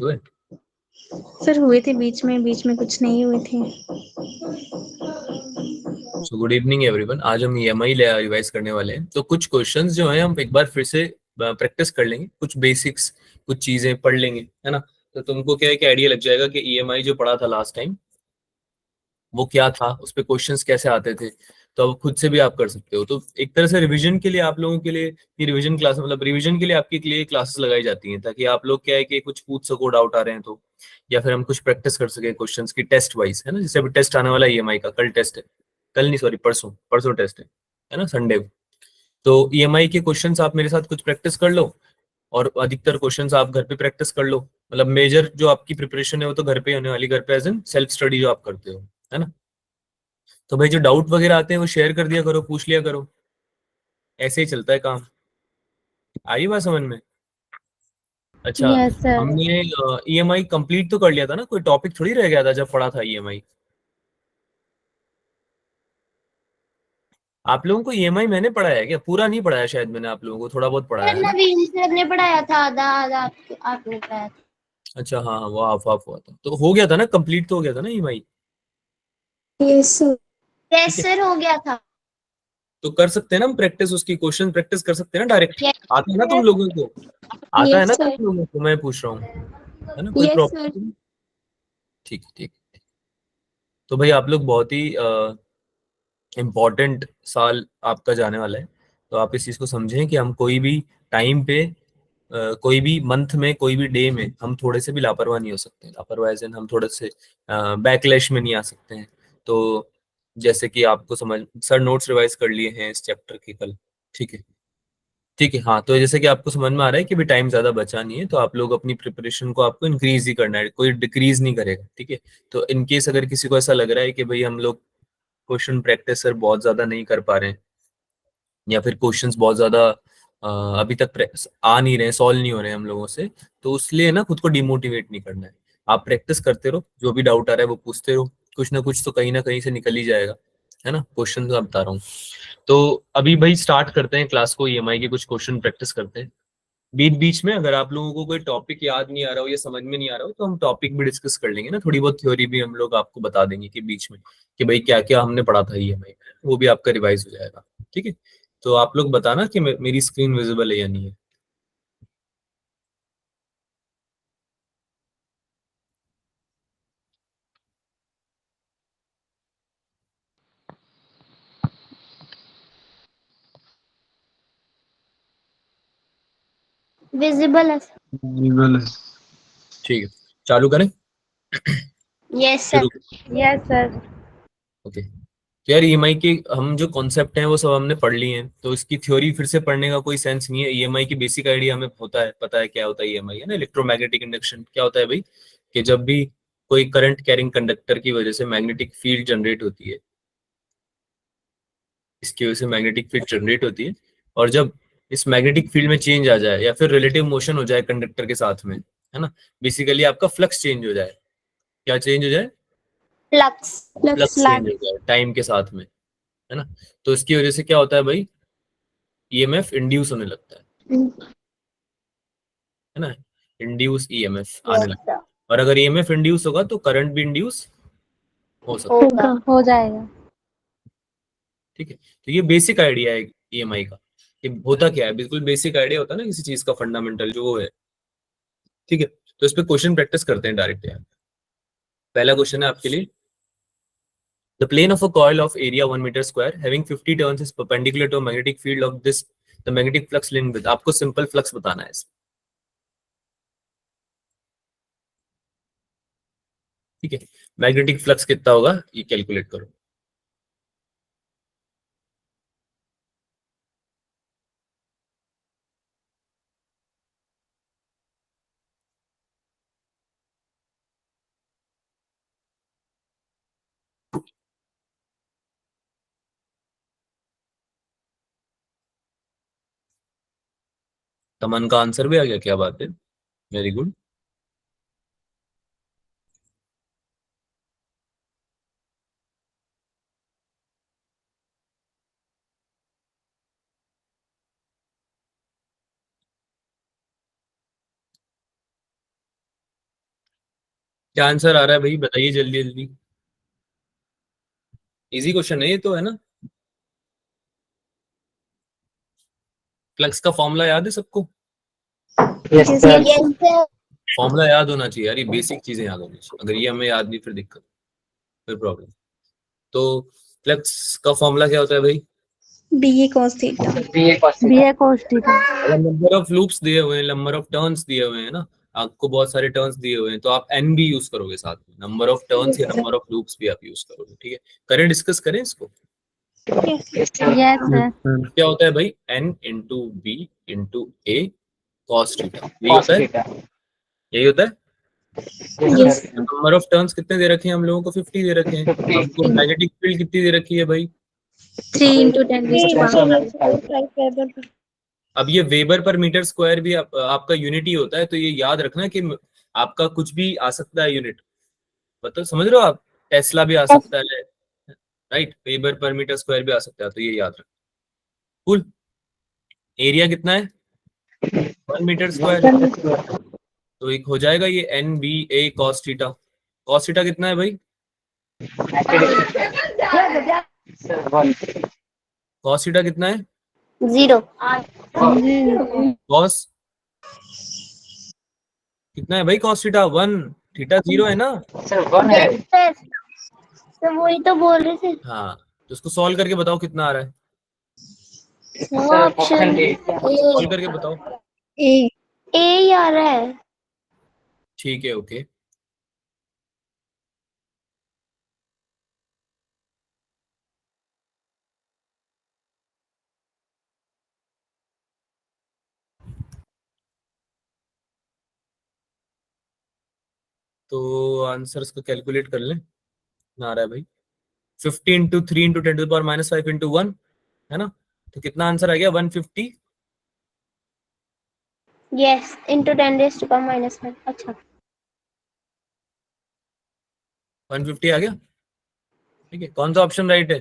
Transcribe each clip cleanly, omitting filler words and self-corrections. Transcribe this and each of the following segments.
हुए? सर हुए थे बीच में कुछ नहीं हुए थे। So good evening everyone. आज हम ईएमआई रिवाइज करने वाले हैं। तो कुछ क्वेश्चंस जो हैं हम एक बार फिर से प्रैक्टिस कर लेंगे, कुछ बेसिक्स, कुछ चीजें पढ़ लेंगे, है ना। तो तुमको क्या है कि आइडिया लग जाएगा कि ईएमआई जो पढ़ा था लास्ट टाइम वो क्या था, उस पे क्वेश्चंस कैसे आते थे। तो अब खुद से भी आप कर सकते हो। तो एक तरह से रिवीजन के लिए आप लोगों के लिए ये रिवीजन क्लास, मतलब रिवीजन के लिए आपके लिए क्लासेस लगाई जाती हैं, ताकि आप लोग क्या है कि कुछ पूछ सको, डाउट आ रहे हैं तो, या फिर हम कुछ प्रैक्टिस कर सके क्वेश्चंस की टेस्ट वाइज, है ना। जैसे अभी टेस्ट आने वाला है ईएमआई का, कल टेस्ट है, कल नहीं सॉरी परसों, परसों टेस्ट है ना, संडे को। तो ईएमआई के क्वेश्चंस आप मेरे साथ कुछ प्रैक्टिस कर लो, और अधिकतर क्वेश्चंस आप घर पे प्रैक्टिस कर लो। मतलब मेजर जो आपकी प्रिपरेशन है वो तो घर पे होने वाली, घर पे एज इन सेल्फ स्टडी जो आप करते हो, है ना। तो भाई जो डाउट वगैरह आते हैं वो शेयर कर दिया करो, पूछ लिया करो, ऐसे ही चलता है काम। आई बात समझ में? अच्छा। Yes sir. हमने ईएमआई कंप्लीट तो कर लिया था ना, कोई टॉपिक थोड़ी रह गया था जब पढ़ा था ईएमआई। आप लोगों को ईएमआई मैंने पढ़ाया है क्या? पूरा नहीं पढ़ाया शायद मैंने, आप लोगों को थोड़ा बहुत पढ़ाया सर है ना। नवीन सर ने पढ़ाया था, आधा आधा आपने पढ़ाया था। अच्छा हाँ हाँ, वो हाफ हाफ हुआ था, तो हो गया था ना, कंप्लीट तो हो गया था ना ईएमआई। Yes sir. ठीक यस है, सर, हो गया था। तो कर सकते हैं ना हम प्रैक्टिस, उसकी क्वेश्चन प्रैक्टिस कर सकते हैं ना डायरेक्ट। यस आता है ना तुम सर। लोगों को? आता है यस ना सर। तुम लोगों को, मैं पूछ रहा हूँ, है ना, कोई यस सर। प्रॉब्लम? ठीक है ठीक है। तो भाई आप लोग बहुत ही इम्पोर्टेंट साल आपका जाने वाला है। तो आप इस चीज़ को समझें कि हम कोई भी टाइम पे कोई भी मंथ में, कोई भी डे में हम थोड़े से भी लापरवाह नहीं हो सकते। लापरवाह as in हम थोड़े से बैकलैश में नहीं आ सकते हैं। तो जैसे कि आपको समझ, सर नोट्स रिवाइज कर लिए हैं इस चैप्टर के कल, ठीक है। ठीक है हाँ, तो जैसे कि आपको समझ में आ रहा है कि भी टाइम ज्यादा बचा नहीं है, तो आप लोग अपनी प्रिपरेशन को आपको इंक्रीज ही करना है, कोई डिक्रीज नहीं करेगा, ठीक है। तो इन केस अगर किसी को ऐसा लग रहा है कि भाई हम लोग क्वेश्चन प्रैक्टिस सर बहुत ज्यादा नहीं कर पा रहे हैं, या फिर क्वेश्चंस बहुत ज्यादा अभी तक आ नहीं रहे, सॉल्व नहीं हो रहे हैं हम लोगों से, तो उसलिए ना खुद को डिमोटिवेट नहीं करना है। आप प्रैक्टिस करते रहो, जो भी डाउट आ रहा है वो पूछते रहो, कुछ ना कुछ तो कहीं ना कहीं से निकल ही जाएगा, है ना। क्वेश्चन तो मैं बता रहा हूँ। तो अभी भाई स्टार्ट करते हैं क्लास को, ईएमआई के कुछ क्वेश्चन प्रैक्टिस करते हैं। बीच बीच में अगर आप लोगों को कोई टॉपिक याद नहीं आ रहा हो या समझ में नहीं आ रहा हो, तो हम टॉपिक भी डिस्कस कर लेंगे ना, थोड़ी बहुत थ्योरी भी हम लोग आपको बता देंगे कि बीच में, कि भाई क्या क्या हमने पढ़ा था ईएमआई में, वो भी आपका रिवाइज हो जाएगा, ठीक है। तो आप लोग बताना कि मेरी स्क्रीन विजिबल है या नहीं है। विजिबल है। गूगल है। ठीक है, चालू करें, यस सर। शुरू। Yes sir. ओके। तो यार ईएमआई के हम जो कॉन्सेप्ट हैं वो सब हमने पढ़ लिए हैं, तो इसकी थ्योरी फिर से पढ़ने का कोई सेंस नहीं है। ईएमआई की बेसिक आइडिया हमें होता है, पता है क्या होता है ईएमआई, है ना। इलेक्ट्रोमैग्नेटिक इंडक्शन क्या होता है भाई, कि जब भी कोई करंट कैरिंग कंडक्टर की वजह से मैग्नेटिक फील्ड जनरेट होती है, इसकी वजह से मैग्नेटिक फील्ड जनरेट होती है, और जब इस मैग्नेटिक फील्ड में चेंज आ जाए या फिर रिलेटिव मोशन हो जाए कंडक्टर के साथ में, है ना, बेसिकली आपका फ्लक्स चेंज हो जाए। क्या चेंज हो जाए? Flux. Flux flux change line. हो जाए टाइम के साथ में, है ना। तो इसकी वजह से क्या होता है भाई, ईएमएफ इंड्यूस होने लगता है ना, इंड्यूस ईएमएफ आने यस लगता सर। है। और अगर ईएमएफ इंड्यूस होगा तो करंट भी इंड्यूस हो सकता होगा। होगा, हो जाएगा। है, ठीक है। तो ये बेसिक आइडिया है ईएमआई का, कि होता क्या है, बिल्कुल बेसिक आइडिया होता है ना किसी चीज का, फंडामेंटल जो वो है, ठीक है। तो इस पे क्वेश्चन प्रैक्टिस करते हैं डायरेक्ट यार। पहला क्वेश्चन है आपके लिए, the plane of a coil of area 1 meter square having 50 turns is perpendicular to a magnetic field of this, the magnetic flux linked with, आपको सिंपल फ्लक्स बताना है इसमें, ठीक है। मैग्नेटिक फ्लक्स कितना होगा ये कैलकुलेट करो। तमन का आंसर भी आ गया, क्या बात है, वेरी गुड। क्या आंसर आ रहा है भाई, बताइए जल्दी जल्दी। इजी क्वेश्चन है ये तो, है ना। फ्लक्स का फॉर्मूला याद है सबको? Yes sir. Yes sir. Formula याद होना चाहिए यार, ये बेसिक चीजें याद होनी चाहिए, अगर ये हमें याद नहीं फिर दिक्कत, फिर प्रॉब्लम। तो फ्लक्स का फॉर्मूला क्या होता है भाई? बी ए cos थीटा। बी ए cos थीटा। अगर नंबर ऑफ लूप्स दिए हुए हैं, नंबर ऑफ टर्न्स दिए हुए हैं ना, आपको बहुत सारे टर्न्स दिए हुए हैं, तो आप एन भी यूज करोगे साथ में, नंबर ऑफ टर्न्स या नंबर ऑफ लूप्स भी आप यूज करोगे, ठीक है। करें डिस्कस करें इसको। Yes sir. क्या होता है भाई, एन इंटू बी इंटू ए कॉस थीटा, यही होता है, यही होता है। यस। नंबर ऑफ टर्न्स कितने दे रखे हैं हम लोगों को? 50 दे रखे हैं। हमको मैग्नेटिक फील्ड कितनी दे रखी है भाई? 3 into 10 raised to power। अब ये वेबर पर मीटर स्क्वायर भी आपका यूनिट ही होता है, तो ये याद रखना कि आपका कुछ भी आ सकता है यूनिट, मतलब समझ रहे हो आप, टेस्ला भी आ सकता है, right, weber per metre square भी आ सकता है, तो ये याद रखना। कुल एरिया कितना है? 1 मीटर स्क्वायर। तो एक हो जाएगा ये N B A cos theta. Cos theta कितना है भाई? कॉस थीटा कितना है? 0। कॉस कितना है भाई? कॉस थीटा 1, थीटा 0 है ना। सर तो वही तो बोल रहे थे। हाँ, तो इसको सॉल्व करके बताओ कितना आ रहा है, वो ऑप्शन सॉल्व करके बताओ। ए। ए ही आ रहा है। ठीक है, ओके। तो आंसर्स को कैलकुलेट कर लें, कितना आ रहा है भाई? 50 इंटू 3 इंटू 10⁻⁵ इंटू 1, है ना। तो कितना आंसर आ गया? 150। Yes into 10⁻⁻⁵। अच्छा 150 आ गया, ठीक है। कौन सा ऑप्शन राइट है?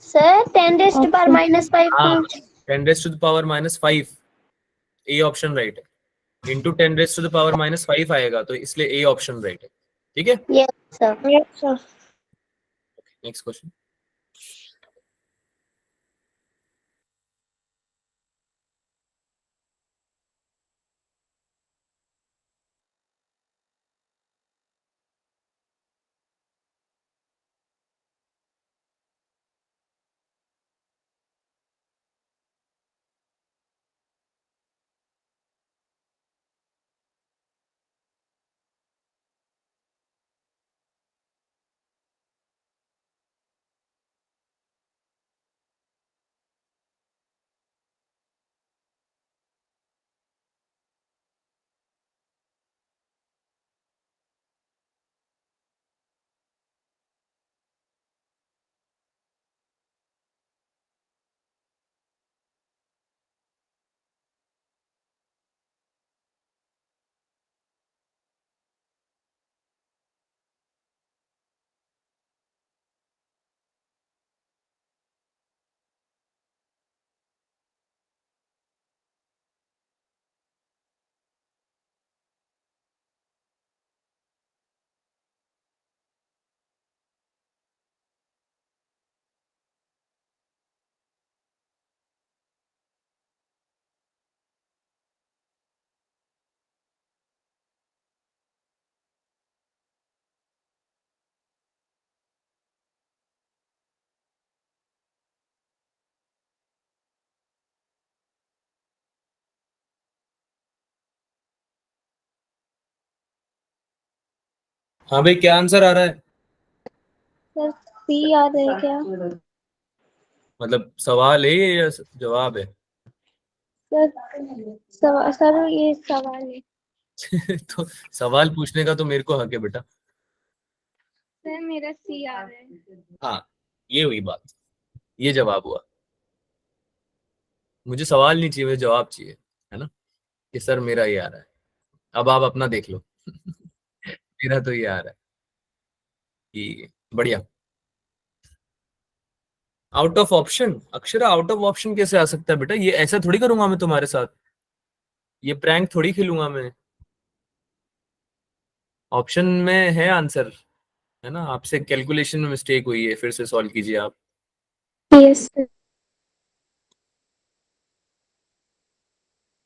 सर 10⁻⁻⁵ हाँ, 10⁻⁵ ए ऑप्शन राइट है। इंटू 10⁻⁻⁵ आएगा, तो इसलिए ए ऑप्शन राइट है, ठीक है। Yes sir. Next question. हाँ भाई, क्या आंसर आ रहा है? सर सी याद है क्या? मतलब सवाल है या जवाब है? सर ये सवाल है। तो सवाल पूछने का तो मेरे को हक है बेटा। सर मेरा सी याद है। हाँ, ये हुई बात, ये जवाब हुआ। मुझे सवाल नहीं चाहिए, मुझे जवाब चाहिए, है ना, कि सर मेरा ये आ रहा है। अब आप अपना देख लो। मेरा तो ये आ रहा है, ठीक है, बढ़िया। Out of option, Akshara out of option कैसे आ सकता है बेटा? ये ऐसा थोड़ी करूंगा मैं तुम्हारे साथ, ये प्रैंक थोड़ी खेलूंगा मैं। ऑप्शन में है आंसर, है ना? आपसे कैलकुलेशन में मिस्टेक हुई है, फिर से सॉल्व कीजिए आप। Yes sir.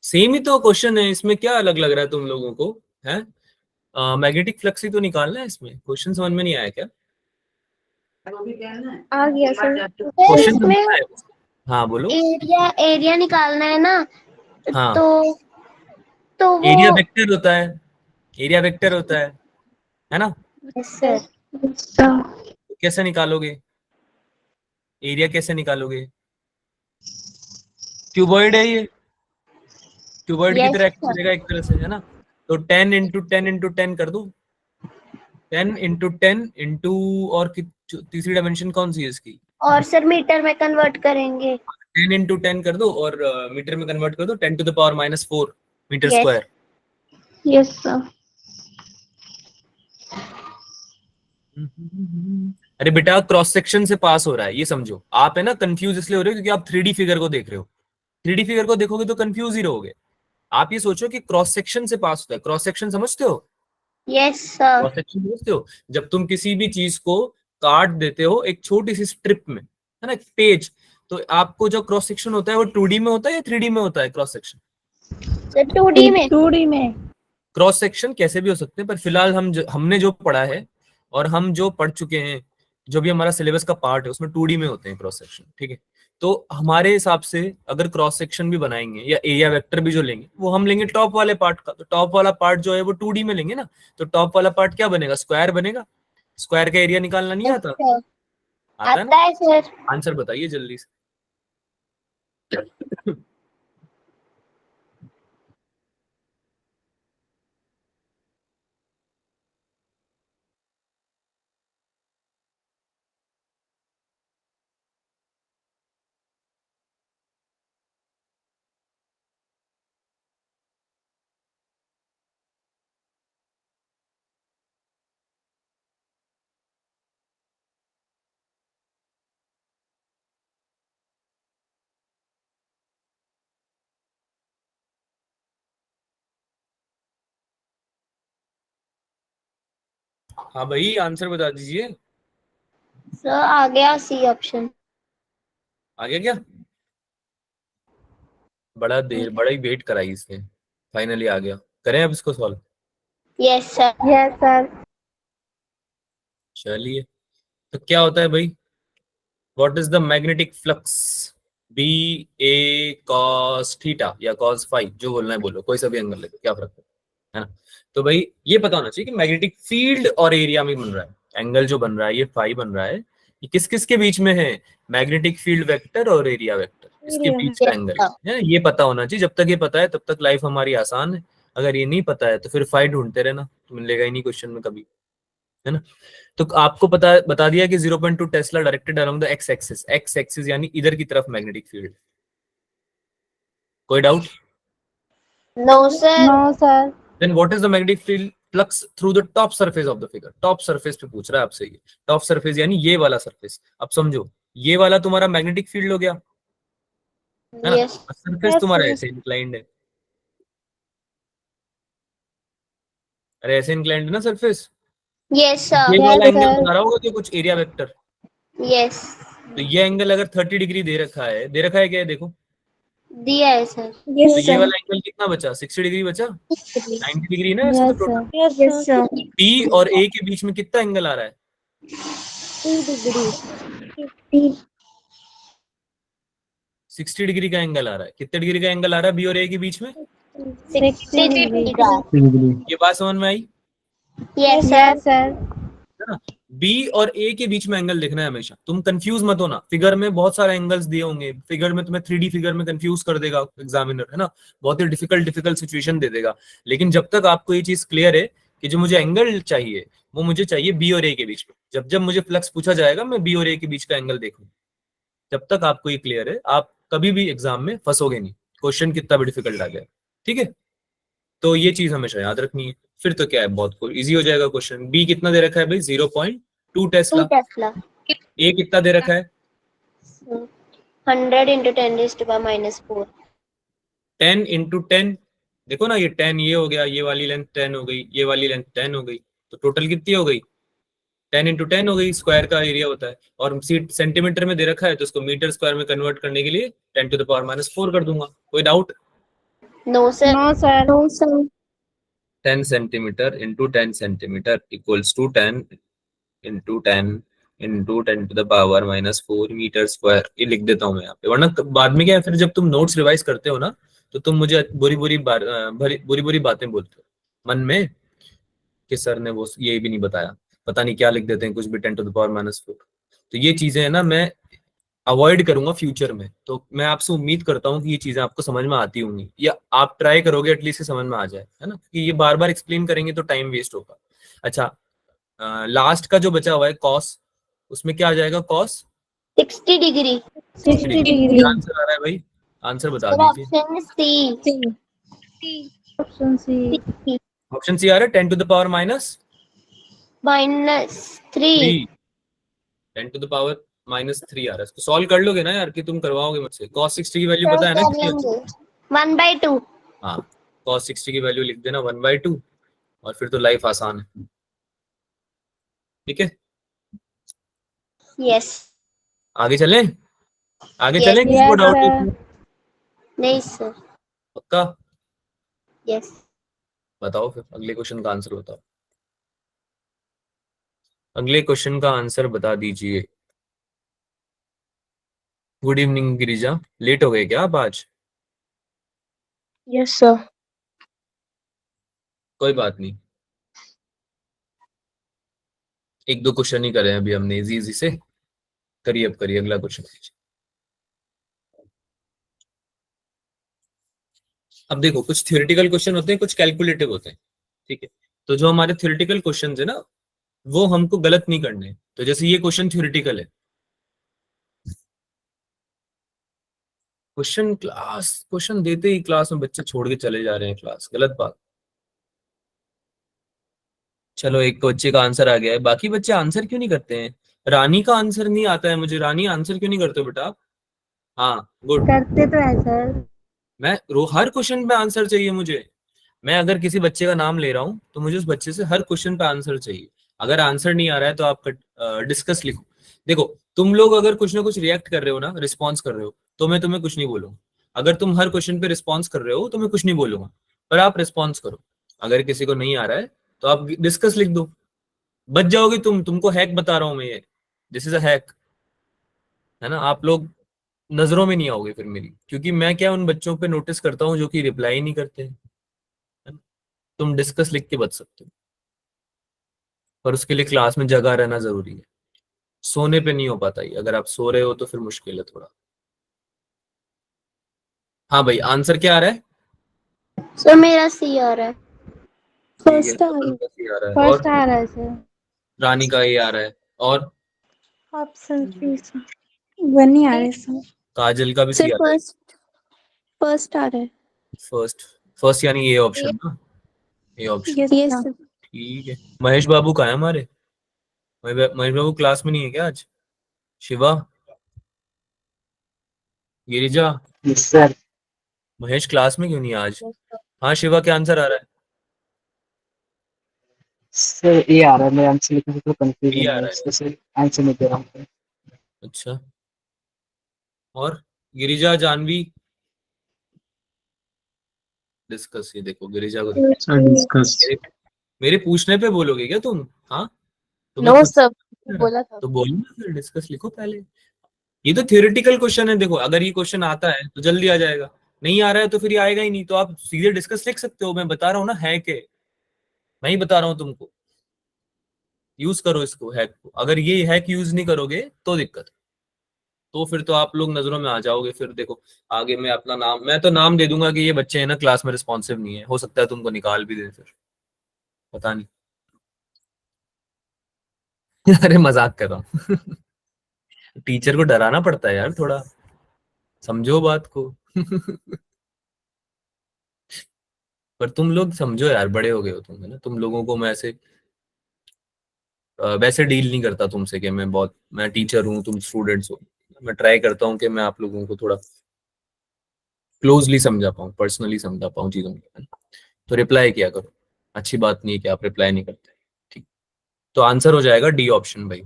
सेम ही तो क्वेश्चन है, इसमें क्या अलग लग रहा है तुम लोगों को? है मैग्नेटिक फ्लक्स ही तो निकालना है, इसमें क्वेश्चन समझ में नहीं आया क्या? आ गया सर। सर क्वेश्चन इसमें समझ में आया? हाँ बोलो। एरिया एरिया निकालना है ना, हाँ, तो वो। एरिया वेक्टर होता है, एरिया वेक्टर होता है ना? Yes sir. सर तो कैसे निकालोगे एरिया, कैसे निकालोगे? क्यूबॉइड है ये, क्यूबॉइड की यस तरह एक्ट सर। करेगा एक तरह से, है ना? तो 10 × 10 × 10 कर दूं, 10 × 10 और तीसरी डायमेंशन कौन सी है इसकी? और सर मीटर में कन्वर्ट करेंगे। 10 × 10 कर दो और मीटर में कन्वर्ट कर दो, 10⁻⁻⁴ metre yes. Square. Yes sir. अरे बेटा, क्रॉस सेक्शन से पास हो रहा है, ये समझो। आप है ना कंफ्यूज इसलिए हो रहे हो क्योंकि आप 3D फिगर को देख रहे हो। 3D फिगर को देखोगे तो कंफ्यूज ही रहोगे। आप ये सोचो कि क्रॉस सेक्शन से पास होता है। क्रॉस सेक्शन समझते हो? Yes sir. क्रॉस सेक्शन समझते हो? जब तुम किसी भी चीज को काट देते हो एक छोटी सी स्ट्रिप में, है ना, एक पेज, तो आपको जो क्रॉस सेक्शन होता है वो 2D में होता है या 3D में होता है क्रॉस सेक्शन? सर 2D में। 2D में। क्रॉस सेक्शन कैसे भी हो सकते हैं, पर फिलहाल हमने जो पढ़ा है और हम जो पढ़ चुके हैं, जो भी हमारा सिलेबस का पार्ट है, उसमें 2D में होते हैं क्रॉस सेक्शन, ठीक है? तो हमारे हिसाब से अगर क्रॉस सेक्शन भी बनाएंगे या एरिया वेक्टर भी जो लेंगे, वो हम लेंगे टॉप वाले पार्ट का। तो टॉप वाला पार्ट जो है वो 2D में लेंगे ना, तो टॉप वाला पार्ट क्या बनेगा? स्क्वायर बनेगा। स्क्वायर का एरिया निकालना नहीं आता? सर आता है आता ना? है सर। आंसर बताइए जल्दी से। हाँ भाई, आंसर बता दीजिए। सर आ गया सी ऑप्शन। आ गया क्या? बड़ा ही वेट कराई इसने, फाइनली आ गया। करें अब इसको solve? Yes sir. Yes sir. चलिए, तो क्या होता है भाई? What is the magnetic flux? B A cos theta या कॉस फाई, जो बोलना है बोलो, कोई सा भी एंगल लगे, क्या फर्क है ना? तो भाई ये पता होना चाहिए कि मैग्नेटिक फील्ड और एरिया में बन रहा है एंगल, जो बन रहा है ये फाई बन रहा है, ये किस किस के बीच में है? मैग्नेटिक फील्ड वेक्टर और एरिया वेक्टर, इसके बीच का यस एंगल सर। है। ये पता होना चाहिए। जब तक ये पता है तब तक लाइफ हमारी आसान है। अगर ये नहीं पता है तो फिर फाई ढूंढते रहना, तो मिलेगा ही नहीं क्वेश्चन में कभी, है ना? तो आपको बता दिया कि 0.2 tesla directed along the X axis यानी इधर की तरफ मैग्नेटिक फील्ड। कोई doubt? No sir. No sir. Then what is the magnetic field flux through the top surface of the figure? Top surface पे पूछ रहा है आपसे ये। टॉप सरफेस यानी ये वाला सरफेस। अब समझो, ये वाला तुम्हारा मैग्नेटिक फील्ड हो गया, है ना? यस। सरफेस यस तुम्हारा सर। ऐसे इंक्लाइंड है। अरे ऐसे इंक्लाइंड है ना सरफेस। यस ये सर। वाला यस एंगल सर। बता रहा होगा कि कुछ एरिया वेक्टर। यस तो ये एंगल अगर 30 डिग्री दे रखा है क्या है, देखो। दिया है सर। तो यस ये सर। वाला एंगल कितना बचा? 60 डिग्री बचा। 90 डिग्री ना ऐसे तो yes total. Sir. Yes sir. B और ए के बीच में कितना एंगल आ रहा है? 60 डिग्री का एंगल आ रहा है। कितने डिग्री का एंगल आ रहा है बी और ए के बीच में? 60 डिग्री का। ये बात समझ में आई? Yes sir. Yes sir. है ना? बी और ए के बीच में एंगल देखना है हमेशा। तुम कंफ्यूज मत होना, फिगर में बहुत सारे एंगल्स दिए होंगे, फिगर में तुम्हें 3D फिगर में कंफ्यूज कर देगा एग्जामिनर, है ना? बहुत ही डिफिकल्ट सिचुएशन दे देगा। लेकिन जब तक आपको ये चीज क्लियर है कि जो मुझे एंगल चाहिए वो मुझे चाहिए बी और ए के बीच में, जब जब मुझे फ्लक्स पूछा जाएगा मैं बी और ए के बीच का एंगल देखूं, जब तक आपको ये क्लियर है आप कभी भी एग्जाम में फंसोगे नहीं, क्वेश्चन कितना भी डिफिकल्ट आ जाए। ठीक है? तो ये चीज हमेशा याद रखनी है। फिर तो क्या है, बहुत इजी हो जाएगा क्वेश्चन। बी कितना दे रखा है भाई? 0.2 2 टेस्ला। टेस्ला। ए कितना दे रखा है? 100 × 10⁻⁻4। 10 × 10। देखो ना, ये 10 ये हो गया, ये वाली लेंथ 10 हो गई, ये वाली लेंथ 10 हो गई। तो टोटल कितनी हो गई? 10 इंटू 10 हो गई, स्क्वायर का एरिया होता है। और सीट सेंटीमीटर में दे रखा है तो उसको मीटर स्क्वायर में कन्वर्ट करने के लिए 10⁻⁻4 कर दूंगा। कोई doubt? No sir. No sir. No sir. 10 centimetre into 10 centimetre equals to 10 into 10 into 10⁻⁻4 metre square. ये लिख देता हूँ मैं यहाँ पे, वरना बाद में क्या है, फिर जब तुम नोट्स रिवाइज करते हो ना तो तुम मुझे बुरी बुरी बातें बोलते हो मन में कि सर ने वो ये भी नहीं बताया, पता नहीं क्या लिख देते हैं कुछ भी 10⁻⁻4। तो ये चीजें है ना मैं अवॉइड करूंगा फ्यूचर में। तो मैं आपसे उम्मीद करता हूँ कि ये चीजें आपको समझ में आती होंगी, या आप ट्राई करोगे एटलीस्ट समझ में आ जाए, है ना, क्योंकि ये बार बार एक्सप्लेन करेंगे तो टाइम वेस्ट होगा। अच्छा, लास्ट का जो बचा हुआ है कॉस, उसमें क्या आ जाएगा? Cos 60 degree. 60 डिग्री। आंसर आ रहा है भाई, आंसर बता सर दीजिए। Option C. Option C. Option C आ रहा है 10⁻⁻3। -3। 10⁻⁻3 आ रहा है, इसको सॉल्व कर लोगे ना यार, कि तुम करवाओगे मुझसे? कॉस 60 की वैल्यू सर पता है ना कर कितनी होती है? लेंगे 1/2। हाँ, कॉस 60 की वैल्यू लिख देना 1/2 और फिर तो लाइफ आसान है। ठीक है, यस। आगे चलें? आगे Yes. चलें, किसी को यस डाउट सर। है? नहीं सर। पक्का? यस। बताओ फिर अगले क्वेश्चन का आंसर बताओ। अगले क्वेश्चन का आंसर बता दीजिए। गुड इवनिंग गिरिजा, लेट हो गए क्या आप आज? Yes sir. कोई बात नहीं, एक दो क्वेश्चन ही करे हैं अभी हमने इजी इजी से। करिए, अब करिए अगला क्वेश्चन। अब देखो, कुछ थ्योरेटिकल क्वेश्चन होते हैं, कुछ कैलकुलेटिव होते हैं। ठीक है, तो जो हमारे थ्योरेटिकल क्वेश्चन है ना, वो हमको गलत नहीं करने। तो जैसे ये क्वेश्चन थ्योरेटिकल है, क्वेश्चन देते ही क्लास में बच्चे छोड़ के चले जा रहे हैं क्लास, गलत बात। चलो, एक बच्चे का आंसर आ गया है, बाकी बच्चे आंसर क्यों नहीं करते हैं? रानी का आंसर नहीं आता है मुझे। रानी, आंसर क्यों नहीं करते हो बेटा आप? हाँ, गुड। करते तो है सर। हर क्वेश्चन पे आंसर चाहिए मुझे। मैं अगर किसी बच्चे का नाम ले रहा हूँ तो मुझे उस बच्चे से हर क्वेश्चन पे आंसर चाहिए। अगर आंसर नहीं आ रहा है तो आप डिस्कस लिखो। देखो, तुम लोग अगर कुछ ना कुछ रिएक्ट कर रहे हो ना, रिस्पॉन्स कर रहे हो, तो मैं तुम्हें कुछ नहीं बोलूंगा। अगर तुम हर क्वेश्चन पे रिस्पॉन्स कर रहे हो तो मैं कुछ नहीं बोलूंगा, पर आप रिस्पॉन्स करो। अगर किसी को नहीं आ रहा है तो आप डिस्कस लिख दो, बच जाओगे तुमको हैक बता रहा हूं मैं ये। दिस इज अ हैक, है ना। आप लोग नजरों में नहीं आओगे फिर मेरी, क्योंकि मैं क्या उन बच्चों पे नोटिस करता हूँ जो कि रिप्लाई नहीं करते हैं, है ना? तुम डिस्कस लिख के बच सकते हो, पर उसके लिए क्लास में जगह रहना जरूरी है। सोने पे नहीं हो पाता ये, अगर आप सो रहे हो तो फिर मुश्किल है थोड़ा। हाँ भाई, आंसर क्या आ रहा है? सर मेरा सी आ रहा है। ठीक है, फर्स्ट आ सपन रही। का सी आ रहा है, फर्स्ट और आ रहा है सर। रानी का ये आ रहा है, और ऑप्शन 3 सर। 1 ही आ रहा है सर। काजल का भी सी सर आ रहा है। फर्स्ट आ रहा है। फर्स्ट, फर्स्ट यानी ये ऑप्शन ना, ये ऑप्शन। Yes sir. ठीक है, महेश बाबू कहाँ है हमारे? महेश बाबू क्लास में नहीं है क्या आज? Shiva, Girija, yes sir. Mahesh class में क्यों नहीं है आज? हाँ शिवा, क्या आंसर आ रहा है? सर ये आ रहा है, मेरा आंसर लिखने में थोड़ा बी कंफ्यूजन आ है, रहा इसलिए है। सर आंसर नहीं दे रहा हूँ। अच्छा, और गिरिजा, जानवी, डिस्कस। ये देखो, गिरिजा को देखो। Sir discuss. मेरे मेरे पूछने पे बोलोगे क्या तुम? हाँ, तुम्हें नो खुद सर, से बोला था। तो बोलो ना, फिर डिस्कस लिखो पहले। ये तो थियोरेटिकल क्वेश्चन है, देखो अगर ये क्वेश्चन आता है तो जल्दी आ जाएगा, नहीं आ रहा है तो फिर ये आएगा ही नहीं। तो आप सीधे डिस्कस लिख सकते हो, मैं बता रहा हूँ ना है के, मैं ही बता रहा हूँ तुमको। यूज करो इसको, हैक को। अगर ये हैक यूज नहीं करोगे तो दिक्कत है। तो फिर तो आप लोग नजरों में आ जाओगे। फिर देखो, आगे मैं अपना नाम, मैं तो नाम दे दूंगा कि ये बच्चे हैं ना क्लास में रिस्पॉन्सिव नहीं है, हो सकता है तुमको निकाल भी दे फिर, पता नहीं। अरे मजाक कर रहा हूँ। टीचर को डराना पड़ता है यार थोड़ा, समझो बात को। पर तुम लोग समझो यार, बड़े हो गए हो तुम, है ना। तुम लोगों को मैं ऐसे वैसे डील नहीं करता तुमसे कि मैं टीचर हूँ तुम स्टूडेंट्स हो। मैं ट्राई करता हूँ कि मैं आप लोगों को थोड़ा क्लोजली समझा पाऊँ, पर्सनली समझा पाऊँ चीजों को, है ना? तो रिप्लाई किया करो। अच्छी बात नहीं है कि आप रिप्लाई नहीं करते। ठीक। तो आंसर हो जाएगा डी ऑप्शन भाई।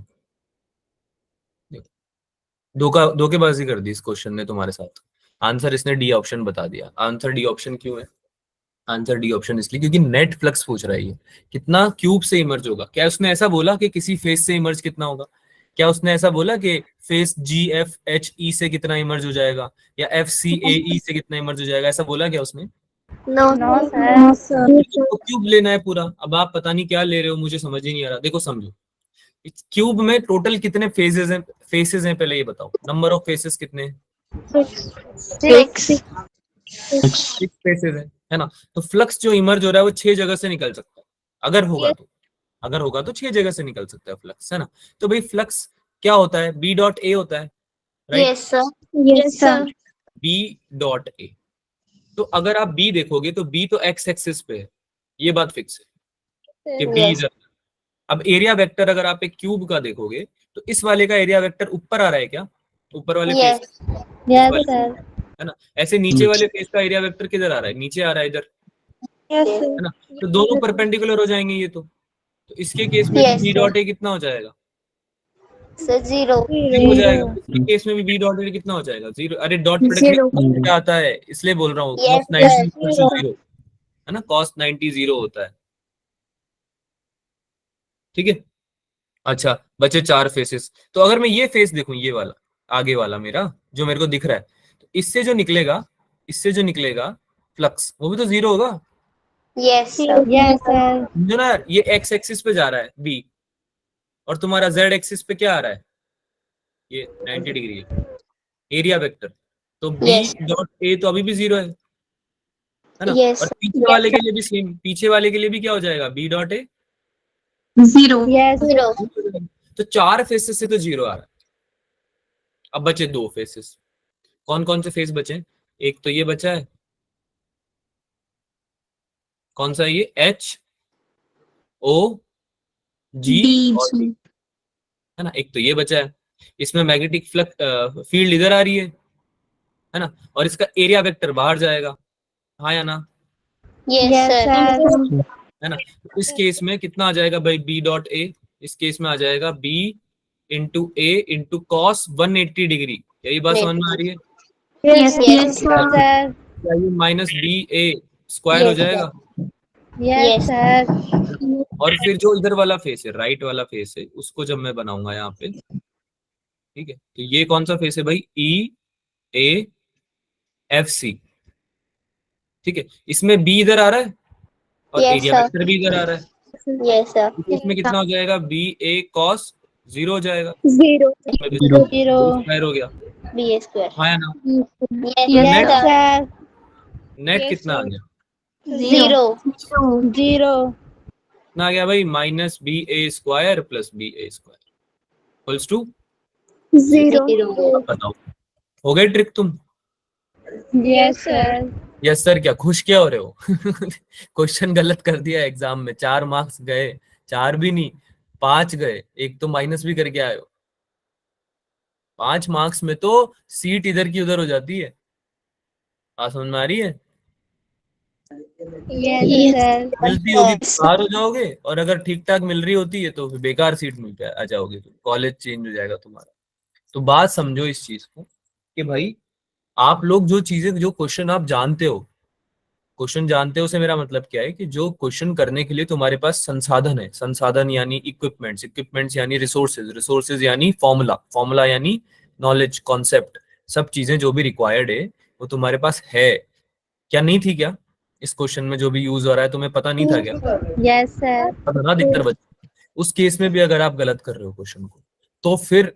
धोखेबाजी कर दी इस क्वेश्चन ने तुम्हारे साथ। आंसर इसने डी ऑप्शन बता दिया। आंसर डी ऑप्शन क्यों है? आंसर डी ऑप्शन इसलिए क्योंकि नेट फ्लक्स पूछ रहा है ये, कितना क्यूब से इमर्ज होगा। क्या उसने ऐसा बोला कि किसी फेस से इमर्ज कितना होगा? क्या उसने ऐसा बोला कि फेस जी एफ एच ई से कितना इमर्ज हो जाएगा, या एफ सी ए ई से कितना इमर्ज हो जाएगा? ऐसा बोला क्या उसने? No no no sir. Sir. तो क्यूब लेना है पूरा। अब आप पता नहीं क्या ले रहे हो, मुझे समझ ही नहीं आ रहा। देखो समझो, क्यूब में टोटल कितने फेजेस हैं? फेसेस हैं पहले ये बताओ, नंबर ऑफ फेसेस कितने हैं? 6 6 फेसेस है ना? तो फ्लक्स जो इमर्ज हो रहा है वो 6 जगह से निकल सकता है, अगर होगा तो 6 जगह से निकल सकता है फ्लक्स, है ना? तो भाई फ्लक्स क्या होता है? बी डॉट ए होता है, right? Yes sir yes sir. B dot A. तो अगर आप बी देखोगे तो बी तो एक्स एक्सिस पे है, ये बात फिक्स है कि बी Yes. इधर। अब एरिया वेक्टर अगर आप एक क्यूब का देखोगे तो इस वाले का एरिया वेक्टर ऊपर आ रहा है क्या? ऊपर वाले फेस, यस यस सर। है ना? ऐसे नीचे वाले फेस का एरिया वेक्टर किधर आ रहा है? नीचे आ रहा है इधर, यस Yes. है ना? तो दोनों परपेंडिकुलर हो जाएंगे ये तो इसके केस में भी Yes, B sir. Dot A कितना हो जाएगा? सर 0 जीरो हो जाएगा। इसके केस में भी बी डॉट ए कितना हो जाएगा? 0। अरे डॉट प्रोडक्ट Zero. में क्या आता है, इसलिए बोल रहा हूँ Yes, cos 90 sir. 0, है ना? cos 90 0 होता है, ठीक है? अच्छा, बचे 4 फेसेस। तो अगर मैं ये फेस देखूं, ये वाला आगे वाला मेरा जो मेरे को दिख रहा है, तो इससे जो निकलेगा फ्लक्स, वो भी तो 0 होगा। Yes sir yes sir. समझो ना, ये एक्स एक्सिस पे जा रहा है बी, और तुम्हारा जेड एक्सिस पे क्या आ रहा है? ये 90 डिग्री है एरिया वेक्टर। तो बी Yes. डॉट ए तो अभी भी 0 है ना? Yes. और पीछे वाले के लिए भी सेम, पीछे वाले के लिए भी क्या हो जाएगा? B dot A Zero. Yes 0 तो 4 फेसेस से तो 0 आ रहा है। अब बचे 2 फेसेस। कौन कौन से फेस बचे? एक तो ये बचा है, कौन सा है ये? एच ओ जी और D. D, है ना? एक तो ये बचा है, इसमें मैग्नेटिक फ्लक्स फील्ड इधर आ रही है ना? और इसका एरिया वेक्टर बाहर जाएगा, हाँ या ना? Yes yes sir sir. है ना? तो इस केस में कितना आ जाएगा भाई? बी डॉट ए इस केस में आ जाएगा बी इंटू ए इंटू कॉस 180 डिग्री। यही बात समझ में आ रही है? Yes. Yes. Yes. Sir. Sir. क्या ये माइनस बी ए स्क्वायर हो Yes, जाएगा? Yes Yes. सर। और फिर जो इधर वाला फेस है, राइट वाला फेस है, उसको जब मैं बनाऊंगा यहाँ पे, ठीक है? तो ये कौन सा फेस है भाई? ई ए एफ सी, ठीक है? इसमें बी इधर आ रहा है और Yes, एरिया sir. वेक्टर भी इधर आ रहा है, यस सर तो इसमें कितना हो जाएगा? बी ए कॉस 0 हो जाएगा, Zero. इसमें भी जीरो। स्क्वायर हो गया, बी स्क्वायर हाँ या ना? Yes yes Net- sir. Net Yes, कितना आ sir. गया? 0 जीरो। कितना आ गया भाई? Minus B A square plus B A square equals to Zero. बताओ, हो गई ट्रिक तुम? Yes sir. Yes sir. क्या खुश क्या हो रहे हो? क्वेश्चन गलत कर दिया एग्जाम में, 4 मार्क्स गए, 4 भी नहीं 5 गए, एक तो माइनस भी करके आए हो। 5 मार्क्स में तो सीट इधर की उधर हो जाती है। समझ में आ रही है? Yes sir. मिलती होगी तो बाहर हो जाओगे, और अगर ठीक ठाक मिल रही होती है तो फिर बेकार सीट मिल के आ जाओगे, तो कॉलेज चेंज हो जाएगा तुम्हारा। तो बात समझो इस चीज को कि भाई आप लोग जो चीजें, जो क्वेश्चन आप जानते हो, क्वेश्चन जानते हो से मेरा मतलब क्या है कि जो क्वेश्चन करने के लिए तुम्हारे पास संसाधन है, संसाधन यानी इक्विपमेंट्स, इक्विपमेंट्स यानी रिसोर्सेज, रिसोर्सेज यानी फॉर्मूला, फॉर्मूला यानी नॉलेज, कॉन्सेप्ट, सब चीजें जो भी रिक्वायर्ड है वो तुम्हारे पास है। क्या नहीं थी क्या? इस क्वेश्चन में जो भी यूज हो रहा है तुम्हें पता नहीं था क्या? Yes sir. पता ना अधिकतर बच्चे। उस केस में भी अगर आप गलत कर रहे हो क्वेश्चन को तो फिर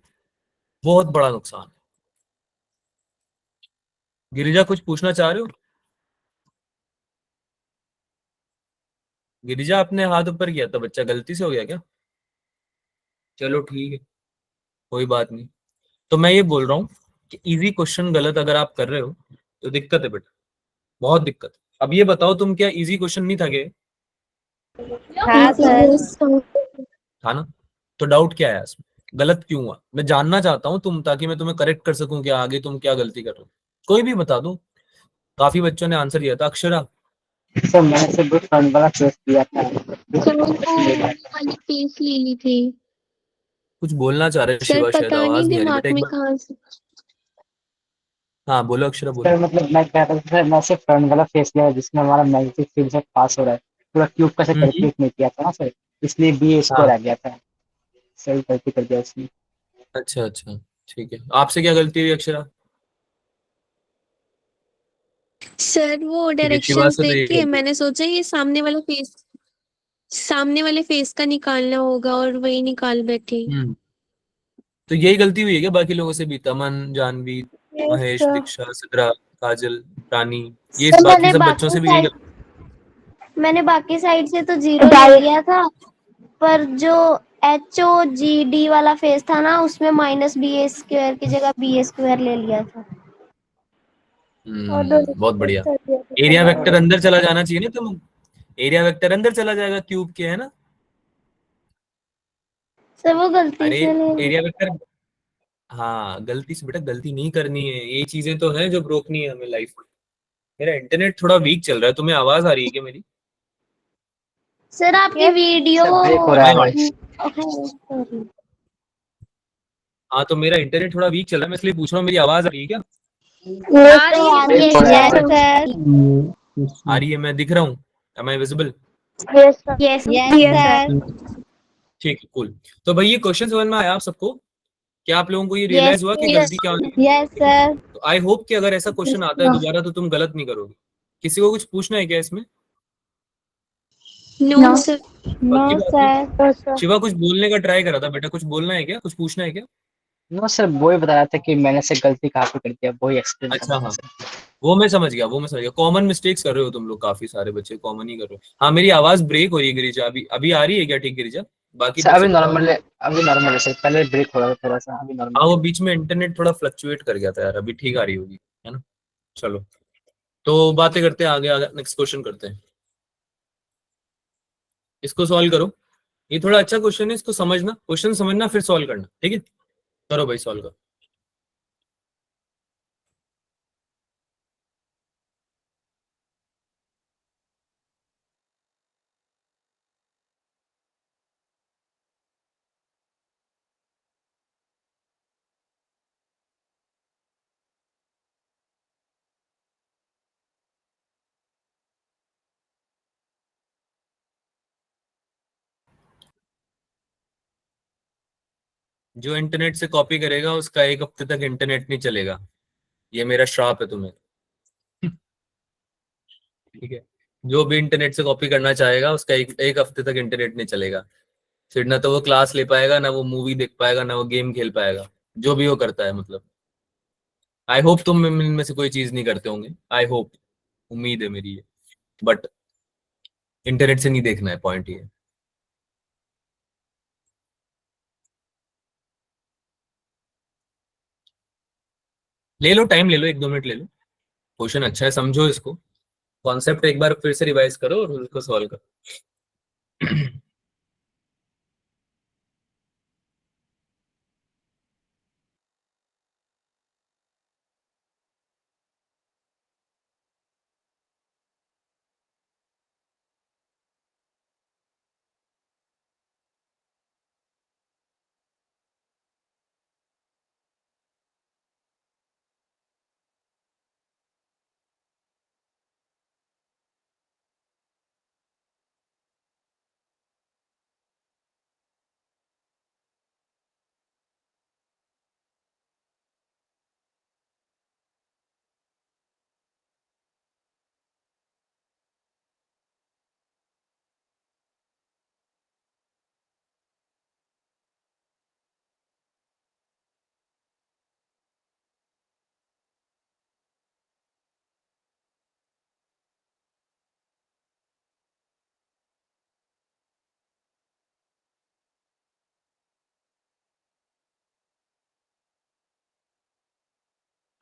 बहुत बड़ा नुकसान है। गिरिजा कुछ पूछना चाह रहे हो? गिरिजा आपने हाथ ऊपर किया था, बच्चा गलती से हो गया क्या? चलो ठीक है, कोई बात नहीं। तो मैं ये बोल रहा हूँ कि इजी क्वेश्चन गलत अगर आप कर रहे हो तो दिक्कत है बेटा, बहुत दिक्कत। अब ये बताओ तुम, क्या इजी क्वेश्चन नहीं था क्या? हाँ सर। था ना? तो डाउट क्या है इसमें? गलत क्यों हुआ? मैं जानना चाहता हूँ तुम, ताकि मैं तुम्हें करेक्ट कर सकूं कि आगे तुम क्या गलती कर रहे हो। कोई भी बता दो। काफी बच्चों ने आंसर दिया था। अक्षरा सर मैंने सिर्फ फ्रंट वाला फेस किया था। सर वो वाली फेस ले ली थी। कुछ बोलना चाह रहे हैं सर शिवा, शायद पता नहीं आवाज नहीं आ रही दिमाग बेटा, एक में बार। कहाँ से। हाँ बोलो अक्षरा, बोलो। सर मतलब मैं कह रहा था सर, मैं सिर्फ फ्रंट वाला फेस लिया जिसमें हमारा मैग्नेटिक फील्ड से पास हो रहा है, पूरा क्यूब का से हम्म। कैलकुलेट नहीं किया था ना सर, इसलिए बी स्कोर हाँ, आ गया था। सही गलती कर दिया उसने। अच्छा अच्छा, ठीक है। आपसे क्या गलती हुई अक्षरा? सर वो ठीक है, शिवा डायरेक्शंस से तो देख ये के गलती। मैंने सोचा ये सामने वाले फेस का निकालना होगा और वही निकाल बैठी। हम्म। तो यही गलती हुई है क्या बाकी लोगों से भी? तमन, जानवी, यस महेश, सर। दीक्षा, सिद्रा, काजल, रानी, ये सर बाकी सब बच्चों से भी यही गलती। मैंने बाकी साइड से तो 0 ले लिया था, पर जो HOGD वाला फेस था ना उसमें -BA² की जगह BA² ले लिया था। और दोनों बहुत बढ़िया। कर दिया था सर एरिया वेक्टर मैंने। अंदर चला जाना चाहिए ना, तुम। एरिया वेक्टर अंदर चला जाएगा क्यूब के, है ना? सर वो गलती अरे से ले लिया। एरिया वेक्टर, हाँ गलती से बेटा, गलती नहीं करनी है। ये चीजें तो हैं जो रोकनी है हमें लाइफ में। मेरा इंटरनेट थोड़ा वीक चल रहा है, तुम्हें आवाज आ रही है क्या मेरी? सर आपकी यस वीडियो सर ब्रेक हो एम रहा आई है ऑडियो? वॉइस। sorry। हाँ तो मेरा इंटरनेट थोड़ा वीक चल रहा है, मैं इसलिए पूछ रहा हूँ, मेरी आवाज आ रही है क्या? आ रही है ब्रेक सर। हो रहा है यस वॉइस। सर। आ रही है, मैं दिख रहा हूँ? Am I visible? Yes sir. Yes yes sir. ठीक है, कूल। तो भाई ये क्वेश्चन समझ में आया आप सबको? क्या आप लोगों को ये यस रियलाइज हुआ कि यस गलती क्या होती है? Yes sir. तो आई होप कि अगर ऐसा क्वेश्चन आता है दोबारा तो तुम गलत नहीं करोगे। किसी को कुछ पूछना है क्या इसमें? No sir. नो बाकी बाकी सर। शिवा कुछ बोलने का ट्राई करा था बेटा, कुछ बोलना है क्या, कुछ पूछना है क्या? नो सर, वो ही बता रहा था कि मैंने से गलती कहाँ पे कर दिया, वो ही एक्सप्लेन कर अच्छा रहा था हाँ, सर। वो मैं समझ गया, वो मैं समझ गया। कॉमन मिस्टेक्स कर रहे हो तुम लोग, काफी सारे बच्चे कॉमन ही कर रहे हो। हाँ मेरी आवाज ब्रेक हो रही है गिरिजा, अभी अभी आ रही है क्या ठीक गिरिजा? बाकी सर बच्चे बताओ। अभी नॉर्मल है सर, पहले ब्रेक हो रहा था थोड़ा सा, अभी नॉर्मल हाँ है। वो बीच में इंटरनेट थोड़ा फ्लक्चुएट कर गया था यार, अभी ठीक आ रही होगी, है ना? चलो, तो बातें करते हैं आगे, आगे नेक्स्ट क्वेश्चन करते हैं। इसको सॉल्व करो। ये थोड़ा अच्छा क्वेश्चन है, इसको समझना, क्वेश्चन समझना फिर सॉल्व करना, ठीक है? करो भाई, सॉल्व करो। जो इंटरनेट से कॉपी करेगा उसका 1 हफ्ते तक इंटरनेट नहीं चलेगा, ये मेरा श्राप है तुम्हें। ठीक है? जो भी इंटरनेट से कॉपी करना चाहेगा उसका एक हफ्ते तक इंटरनेट नहीं चलेगा। फिर ना तो वो क्लास ले पाएगा, ना वो मूवी देख पाएगा, ना वो गेम खेल पाएगा, जो भी वो करता है मतलब। आई होप तुम इनमें से कोई चीज नहीं करते होंगे, आई होप, उम्मीद है मेरी ये। बट इंटरनेट से नहीं देखना है, पॉइंट ये है। ले लो टाइम, ले लो 1-2 मिनट ले लो। क्वेश्चन अच्छा है, समझो इसको, कॉन्सेप्ट एक बार फिर से रिवाइज करो और उसको सॉल्व करो।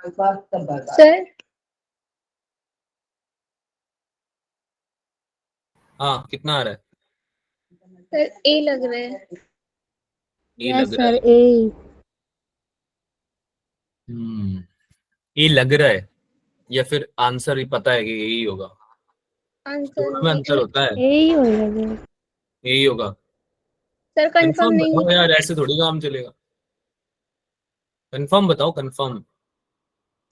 सर हाँ कितना आ रहा है? सर ए लग रहा है। ये यस लग रहा सर है। ए। ये लग रहा है या फिर आंसर ही पता है कि यही होगा? दोनों में अंतर होता है, यही होगा जो। यही होगा। सर कंफर्म कंफर्म नहीं बताओ यार, ऐसे थोड़ी काम चलेगा। कंफर्म बताओ, कंफर्म।